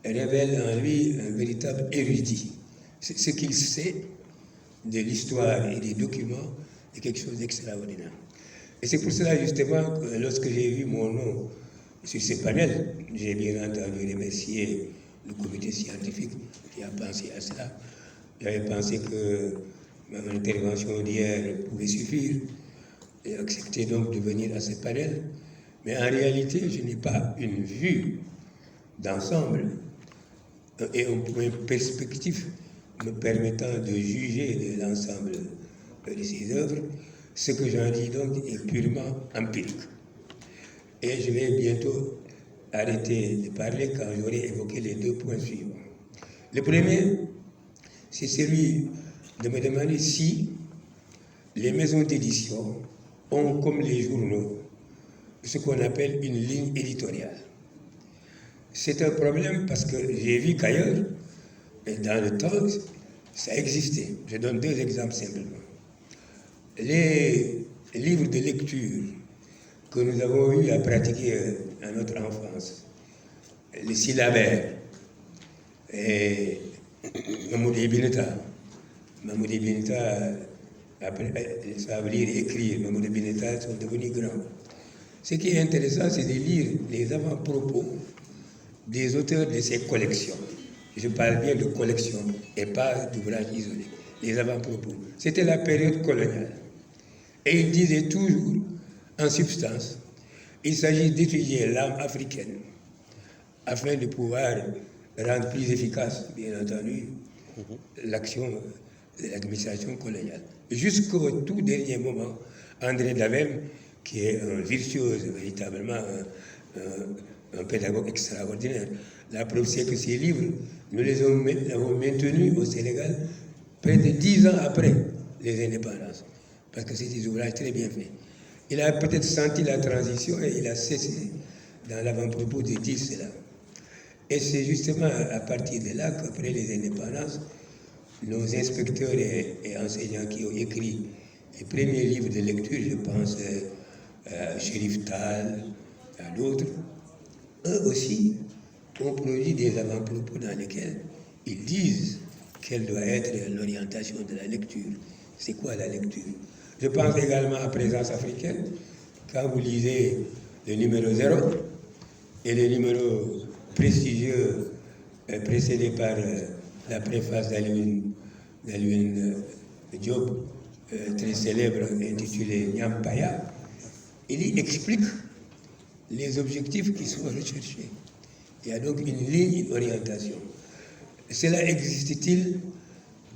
révèle en lui un véritable érudit. Ce qu'il sait de l'histoire et des documents est quelque chose d'extraordinaire. Et c'est pour cela justement que lorsque j'ai vu mon nom sur ces panels, j'ai bien entendu remercier le comité scientifique qui a pensé à cela. J'avais pensé que mon intervention d'hier pouvait suffire et accepté donc de venir à ce panel. Mais en réalité, je n'ai pas une vue d'ensemble et un point perspectif me permettant de juger de l'ensemble de ces œuvres. Ce que j'en dis donc est purement empirique. Et je vais bientôt arrêter de parler quand j'aurai évoqué les deux points suivants. Le premier, c'est celui de me demander si les maisons d'édition ont, comme les journaux, ce qu'on appelle une ligne éditoriale. C'est un problème parce que j'ai vu qu'ailleurs, dans le temps, ça existait. Je donne deux exemples simplement. Les livres de lecture que nous avons eu à pratiquer à notre enfance, les syllabaires, et Mamoudé Bineta, après, ils savent lire et écrire, Mamoudé Bineta sont devenus grands. Ce qui est intéressant, c'est de lire les avant-propos des auteurs de ces collections. Je parle bien de collections et pas d'ouvrages isolés. Les avant-propos. C'était la période coloniale. Et ils disaient toujours, en substance, il s'agit d'étudier l'âme africaine afin de pouvoir rendre plus efficace, bien entendu, l'action de l'administration coloniale. Jusqu'au tout dernier moment, André Daven, qui est un virtuose, véritablement un pédagogue extraordinaire, la preuve c'est que ces livres, nous les avons maintenus au Sénégal près de 10 ans après les indépendances, parce que c'est des ouvrages très bien faits. Il a peut-être senti la transition et il a cessé dans l'avant-propos de dire cela. Et c'est justement à partir de là qu'après les indépendances, nos inspecteurs et enseignants qui ont écrit les premiers livres de lecture, je pense à Chérif Tal, à d'autres, eux aussi ont produit des avant-propos dans lesquels ils disent quelle doit être l'orientation de la lecture. C'est quoi la lecture? Je pense également à Présence africaine. Quand vous lisez le numéro 0 et le numéro prestigieux précédé par la préface d'Alioune Diop, très célèbre, intitulé Nyampaya, il y explique les objectifs qui sont recherchés. Il y a donc une ligne, une orientation. Cela existe-t-il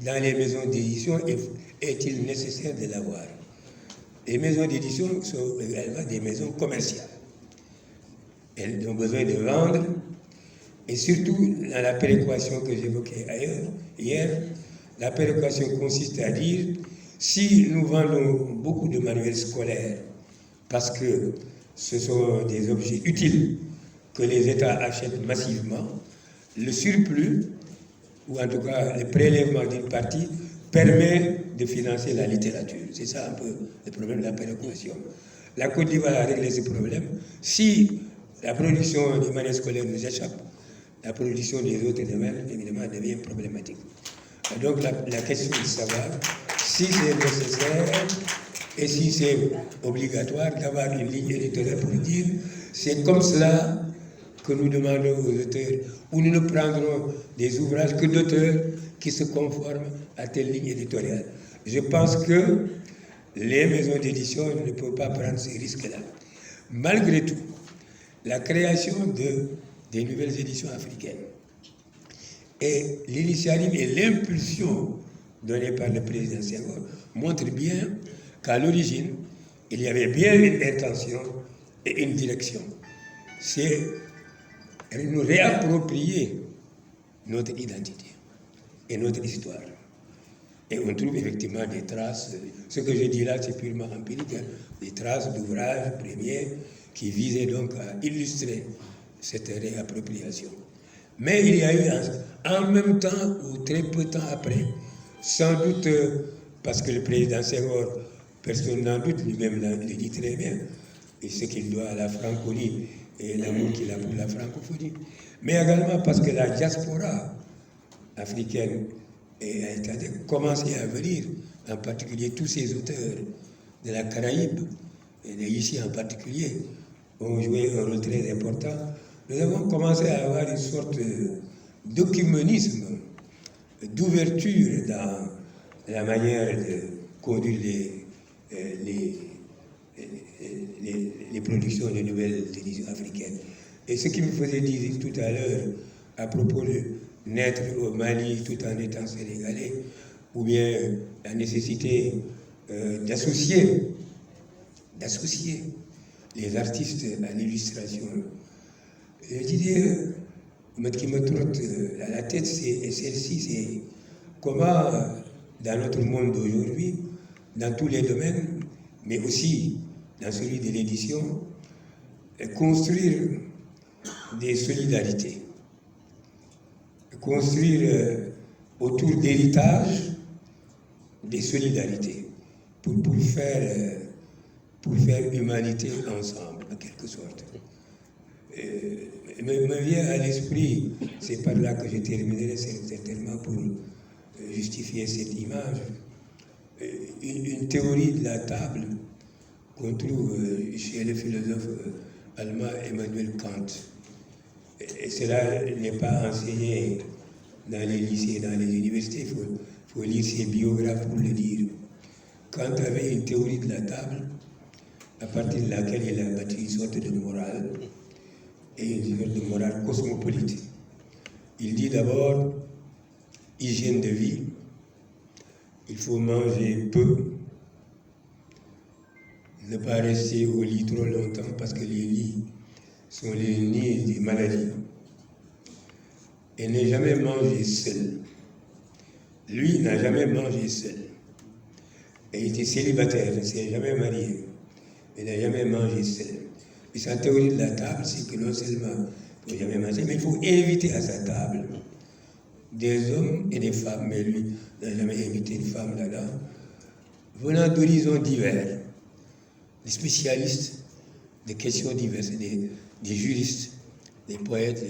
dans les maisons d'édition et est-il nécessaire de l'avoir? Les maisons d'édition sont également des maisons commerciales. Elles ont besoin de vendre, et surtout dans la péréquation que j'évoquais hier, la péréquation consiste à dire si nous vendons beaucoup de manuels scolaires parce que ce sont des objets utiles que les États achètent massivement, le surplus, ou en tout cas le prélèvement d'une partie, permet de financer la littérature. C'est ça un peu le problème de la péréquation. La Côte d'Ivoire a réglé ce problème. Si la production des manuels scolaires nous échappe, la production des autres domaines, évidemment, devient problématique. Donc la question est de savoir si c'est nécessaire et si c'est obligatoire d'avoir une ligne éditoriale pour dire c'est comme cela que nous demandons aux auteurs, ou nous ne prendrons des ouvrages que d'auteurs qui se conforment à telle ligne éditoriale. Je pense que les maisons d'édition ne peuvent pas prendre ces risques-là. Malgré tout, la création des nouvelles éditions africaines et l'initiative et l'impulsion donnée par le président Senghor montrent bien qu'à l'origine, il y avait bien une intention et une direction. C'est nous réapproprier notre identité et notre histoire. Et on trouve effectivement des traces, ce que je dis là c'est purement empirique, des traces d'ouvrages premiers qui visaient donc à illustrer cette réappropriation. Mais il y a eu en même temps ou très peu de temps après, sans doute parce que le président Senghor, personne n'en doute, lui-même le dit très bien, et ce qu'il doit à la francophonie et l'amour qu'il a pour la francophonie, mais également parce que la diaspora africaine a commencé à venir, en particulier tous ces auteurs de la Caraïbe, et ici en particulier, ont joué un rôle très important. Nous avons commencé à avoir une sorte d'œcuménisme, d'ouverture dans la manière de conduire les productions de nouvelles éditions africaines. Et ce qui me faisait dire tout à l'heure à propos de naître au Mali tout en étant sénégalais, ou bien la nécessité d'associer les artistes à l'illustration. L'idée qui me trotte à la tête, c'est celle-ci, c'est comment, dans notre monde d'aujourd'hui, dans tous les domaines, mais aussi dans celui de l'édition, construire des solidarités, construire autour d'héritage des solidarités pour faire humanité ensemble, en quelque sorte. Me vient à l'esprit, c'est par là que je terminerai certainement pour justifier cette image, une théorie de la table qu'on trouve chez le philosophe allemand Emmanuel Kant. Et cela n'est pas enseigné dans les lycées, dans les universités, il faut lire ses biographes pour le dire. Kant avait une théorie de la table à partir de laquelle il a bâti une sorte de morale, et une sorte de morale cosmopolite. Il dit d'abord, hygiène de vie, il faut manger peu, ne pas rester au lit trop longtemps parce que les lits sont les nids des maladies, et ne jamais manger seul. Lui n'a jamais mangé seul. Et il était célibataire, il ne s'est jamais marié. Il n'a jamais mangé seul. Et sa théorie de la table, c'est que non seulement il ne faut jamais manger, mais il faut inviter à sa table des hommes et des femmes, mais lui n'a jamais invité une femme là-dedans, venant d'horizons divers, des spécialistes, des questions diverses, des juristes, des poètes,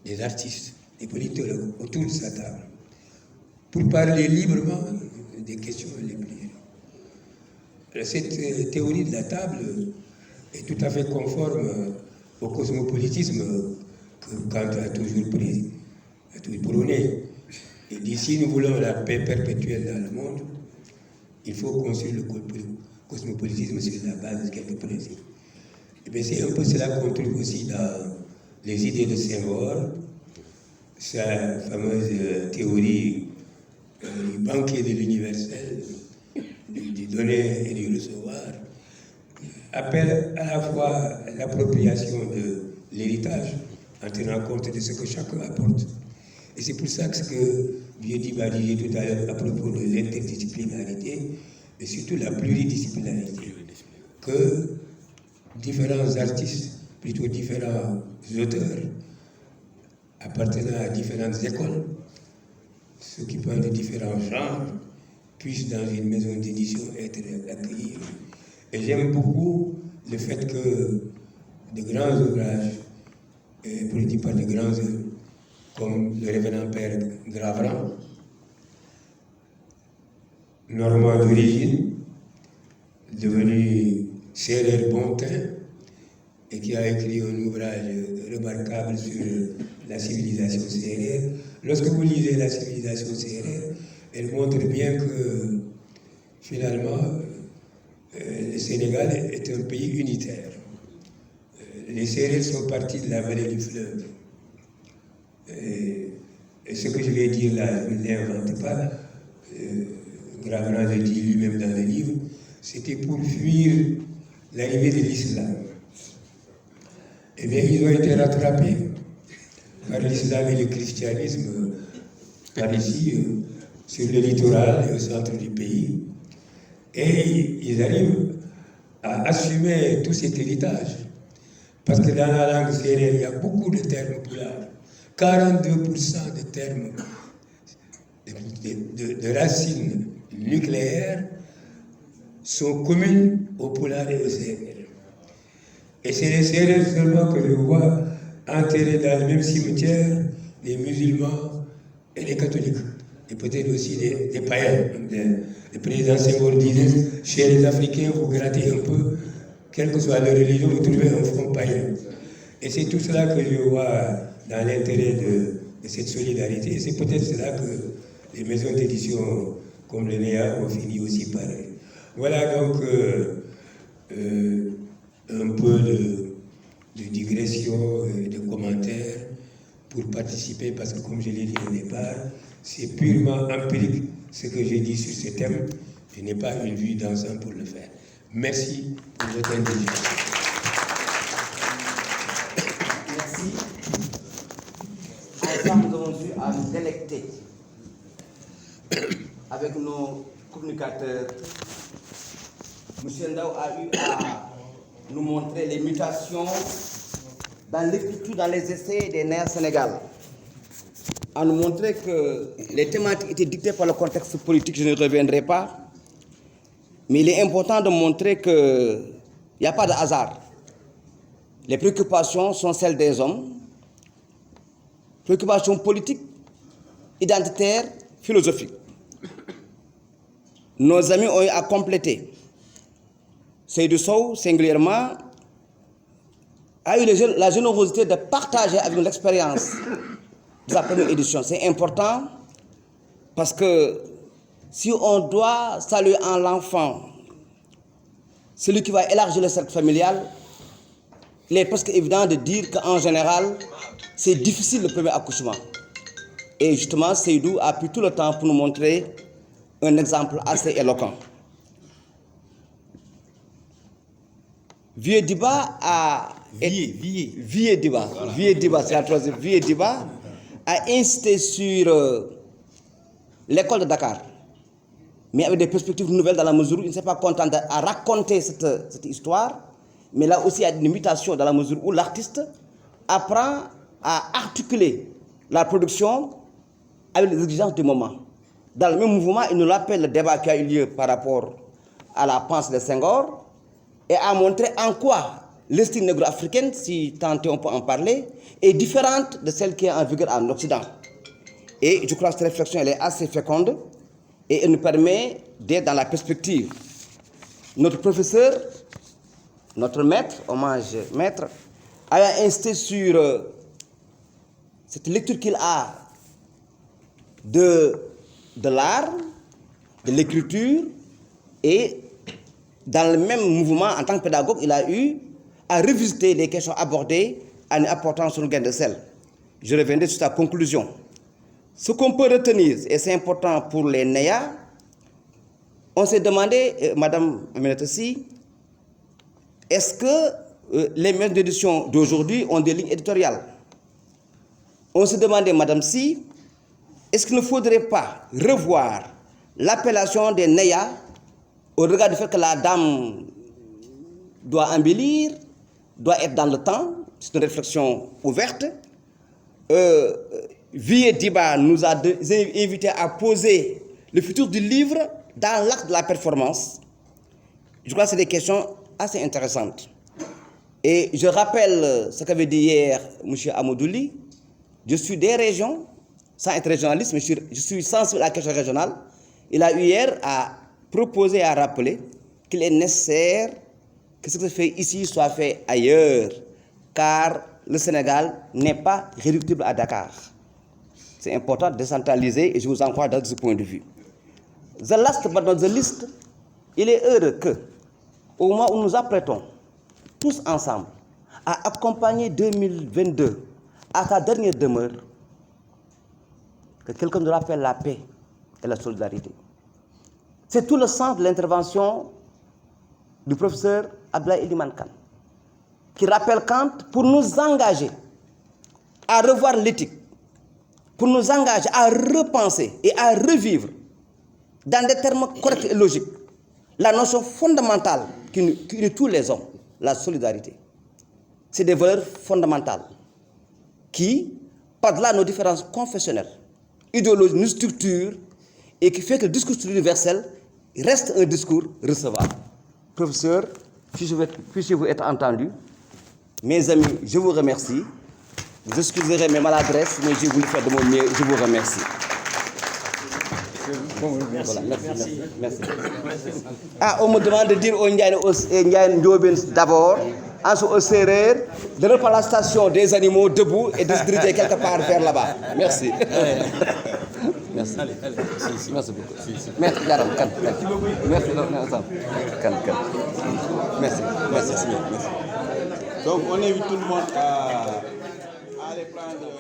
des artistes, des politologues autour de sa table, pour parler librement des questions les plus. Cette théorie de la table est tout à fait conforme au cosmopolitisme que Kant a toujours prôné. Et d'ici, nous voulons la paix perpétuelle dans le monde, il faut construire le cosmopolitisme sur la base de quelques principes. Et bien c'est un peu cela qu'on trouve aussi dans les idées de Senghor, sa fameuse théorie du banquier de l'universel, du donner et du recevoir, appelle à la fois l'appropriation de l'héritage en tenant compte de ce que chacun apporte. Et c'est pour ça que ce que Vieux-Diba disait tout à l'heure à propos de l'interdisciplinarité, et surtout la pluridisciplinarité, que différents artistes, plutôt différents auteurs, appartenant à différentes écoles, s'occupant de différents genres, puissent dans une maison d'édition être accueillis. Et j'aime beaucoup le fait que de grands ouvrages, produits par de grands œuvres, comme le révérend père Gravran, normand d'origine, devenu Sérère Bontin, et qui a écrit un ouvrage remarquable sur la civilisation sérère. Lorsque vous lisez la civilisation sérère, elle montre bien que finalement le Sénégal est un pays unitaire. Les Sérères sont partis de la vallée du fleuve. Et ce que je vais dire là, je ne l'invente pas. Gravran le dit lui-même dans le livre, c'était pour fuir l'arrivée de l'islam. Eh bien, ils ont été rattrapés par l'islam et le christianisme par ici, sur le littoral et au centre du pays. Et ils arrivent à assumer tout cet héritage. Parce que dans la langue sérère, il y a beaucoup de termes pulaars. 42% de termes de racines nucléaires sont communes aux pulaars et aux sérères. Et c'est les sérères seulement que je vois enterrés dans le même cimetière les musulmans et les catholiques. Et peut-être aussi des païens. Le président Senghor disait, chez les Africains, vous grattez un peu, quelle que soit leur religion, vous trouvez un front païen. Et c'est tout cela que je vois dans l'intérêt de cette solidarité. Et c'est peut-être cela que les maisons d'édition comme le NEA ont fini aussi par. Voilà donc un peu de digression et de commentaires pour participer, parce que comme je l'ai dit au départ, c'est purement empirique ce que j'ai dit sur ce thème. Je n'ai pas une vue d'ensemble pour le faire. Merci pour votre intelligence. Merci. Ensemble, nous avons eu à nous délecter avec nos communicateurs. M. Ndao a eu à nous montrer les mutations dans l'écriture, dans les essais des NEA Sénégal. À nous montrer que les thématiques étaient dictées par le contexte politique, je ne reviendrai pas. Mais il est important de montrer qu'il n'y a pas de hasard. Les préoccupations sont celles des hommes. Préoccupations politiques, identitaires, philosophiques. Nos amis ont eu à compléter. Seydou Sow, singulièrement, a eu la générosité de partager avec nous l'expérience de sa première édition. C'est important parce que si on doit saluer en l'enfant celui qui va élargir le cercle familial, il est presque évident de dire qu'en général, c'est difficile le premier accouchement. Et justement, Seydou a pris tout le temps pour nous montrer un exemple assez éloquent. Vieux-Diba a... Vieux-Diba, c'est la troisième. Vieux-Diba a insisté sur l'école de Dakar, mais avec des perspectives nouvelles dans la mesure où il ne s'est pas contenté à raconter cette histoire, mais là aussi il y a une mutation dans la mesure où l'artiste apprend à articuler la production avec les exigences du moment. Dans le même mouvement, il nous rappelle le débat qui a eu lieu par rapport à la pensée de Senghor et a montré en quoi l'estime négro-africaine, si tant on peut en parler, est différente de celle qui est en vigueur en Occident. Et je crois que cette réflexion elle est assez féconde et elle nous permet d'être dans la perspective. Notre professeur, notre maître, hommage maître, a insisté sur cette lecture qu'il a de l'art, de l'écriture, et dans le même mouvement, en tant que pédagogue, il a eu à revisiter les questions abordées en apportant son grain de sel. Je reviendrai sur sa conclusion. Ce qu'on peut retenir, et c'est important pour les NEA, on s'est demandé, Madame Aminata Sy, est-ce que les maisons d'édition d'aujourd'hui ont des lignes éditoriales? On s'est demandé, Madame Sy, est-ce qu'il ne faudrait pas revoir l'appellation des NEA au regard du fait que la dame doit embellir, doit être dans le temps? C'est une réflexion ouverte. Vieux Diba nous a invités à poser le futur du livre dans l'acte de la performance. Je crois que c'est des questions assez intéressantes. Et je rappelle ce qu'avait dit hier M. Amadouli. Je suis des régions, sans être régionaliste, mais je suis sensible à la question régionale. Il a eu hier à proposer et à rappeler qu'il est nécessaire que ce qui se fait ici soit fait ailleurs, car le Sénégal n'est pas réductible à Dakar. C'est important de décentraliser et je vous encourage dans ce point de vue. The last but not the least, il est heureux que, au moment où nous apprêtons tous ensemble à accompagner 2022 à sa dernière demeure, que quelqu'un nous rappelle la paix et la solidarité. C'est tout le sens de l'intervention du professeur Abdoulaye Elimane Kane, qui rappelle Kant pour nous engager à revoir l'éthique, pour nous engager à repenser et à revivre dans des termes corrects et logiques la notion fondamentale qui unit tous les hommes, la solidarité. C'est des valeurs fondamentales qui, par-delà nos différences confessionnelles, idéologiques, nous structurent et qui fait que le discours universel reste un discours recevable. Professeur, puissiez-vous être entendu. Mes amis, je vous remercie. Vous excuserez mes maladresses, mais j'ai voulu faire de mon mieux. Je vous remercie. Merci. Voilà, merci. Ah, on me demande de dire au Ndiaye Ndiobène d'abord, ensuite au Sérère, de reprendre la station des animaux debout et de se diriger quelque part vers là-bas. Merci. Merci. Merci beaucoup. Merci, Yaram. Merci, Merci. Donc on invite tout le monde à aller prendre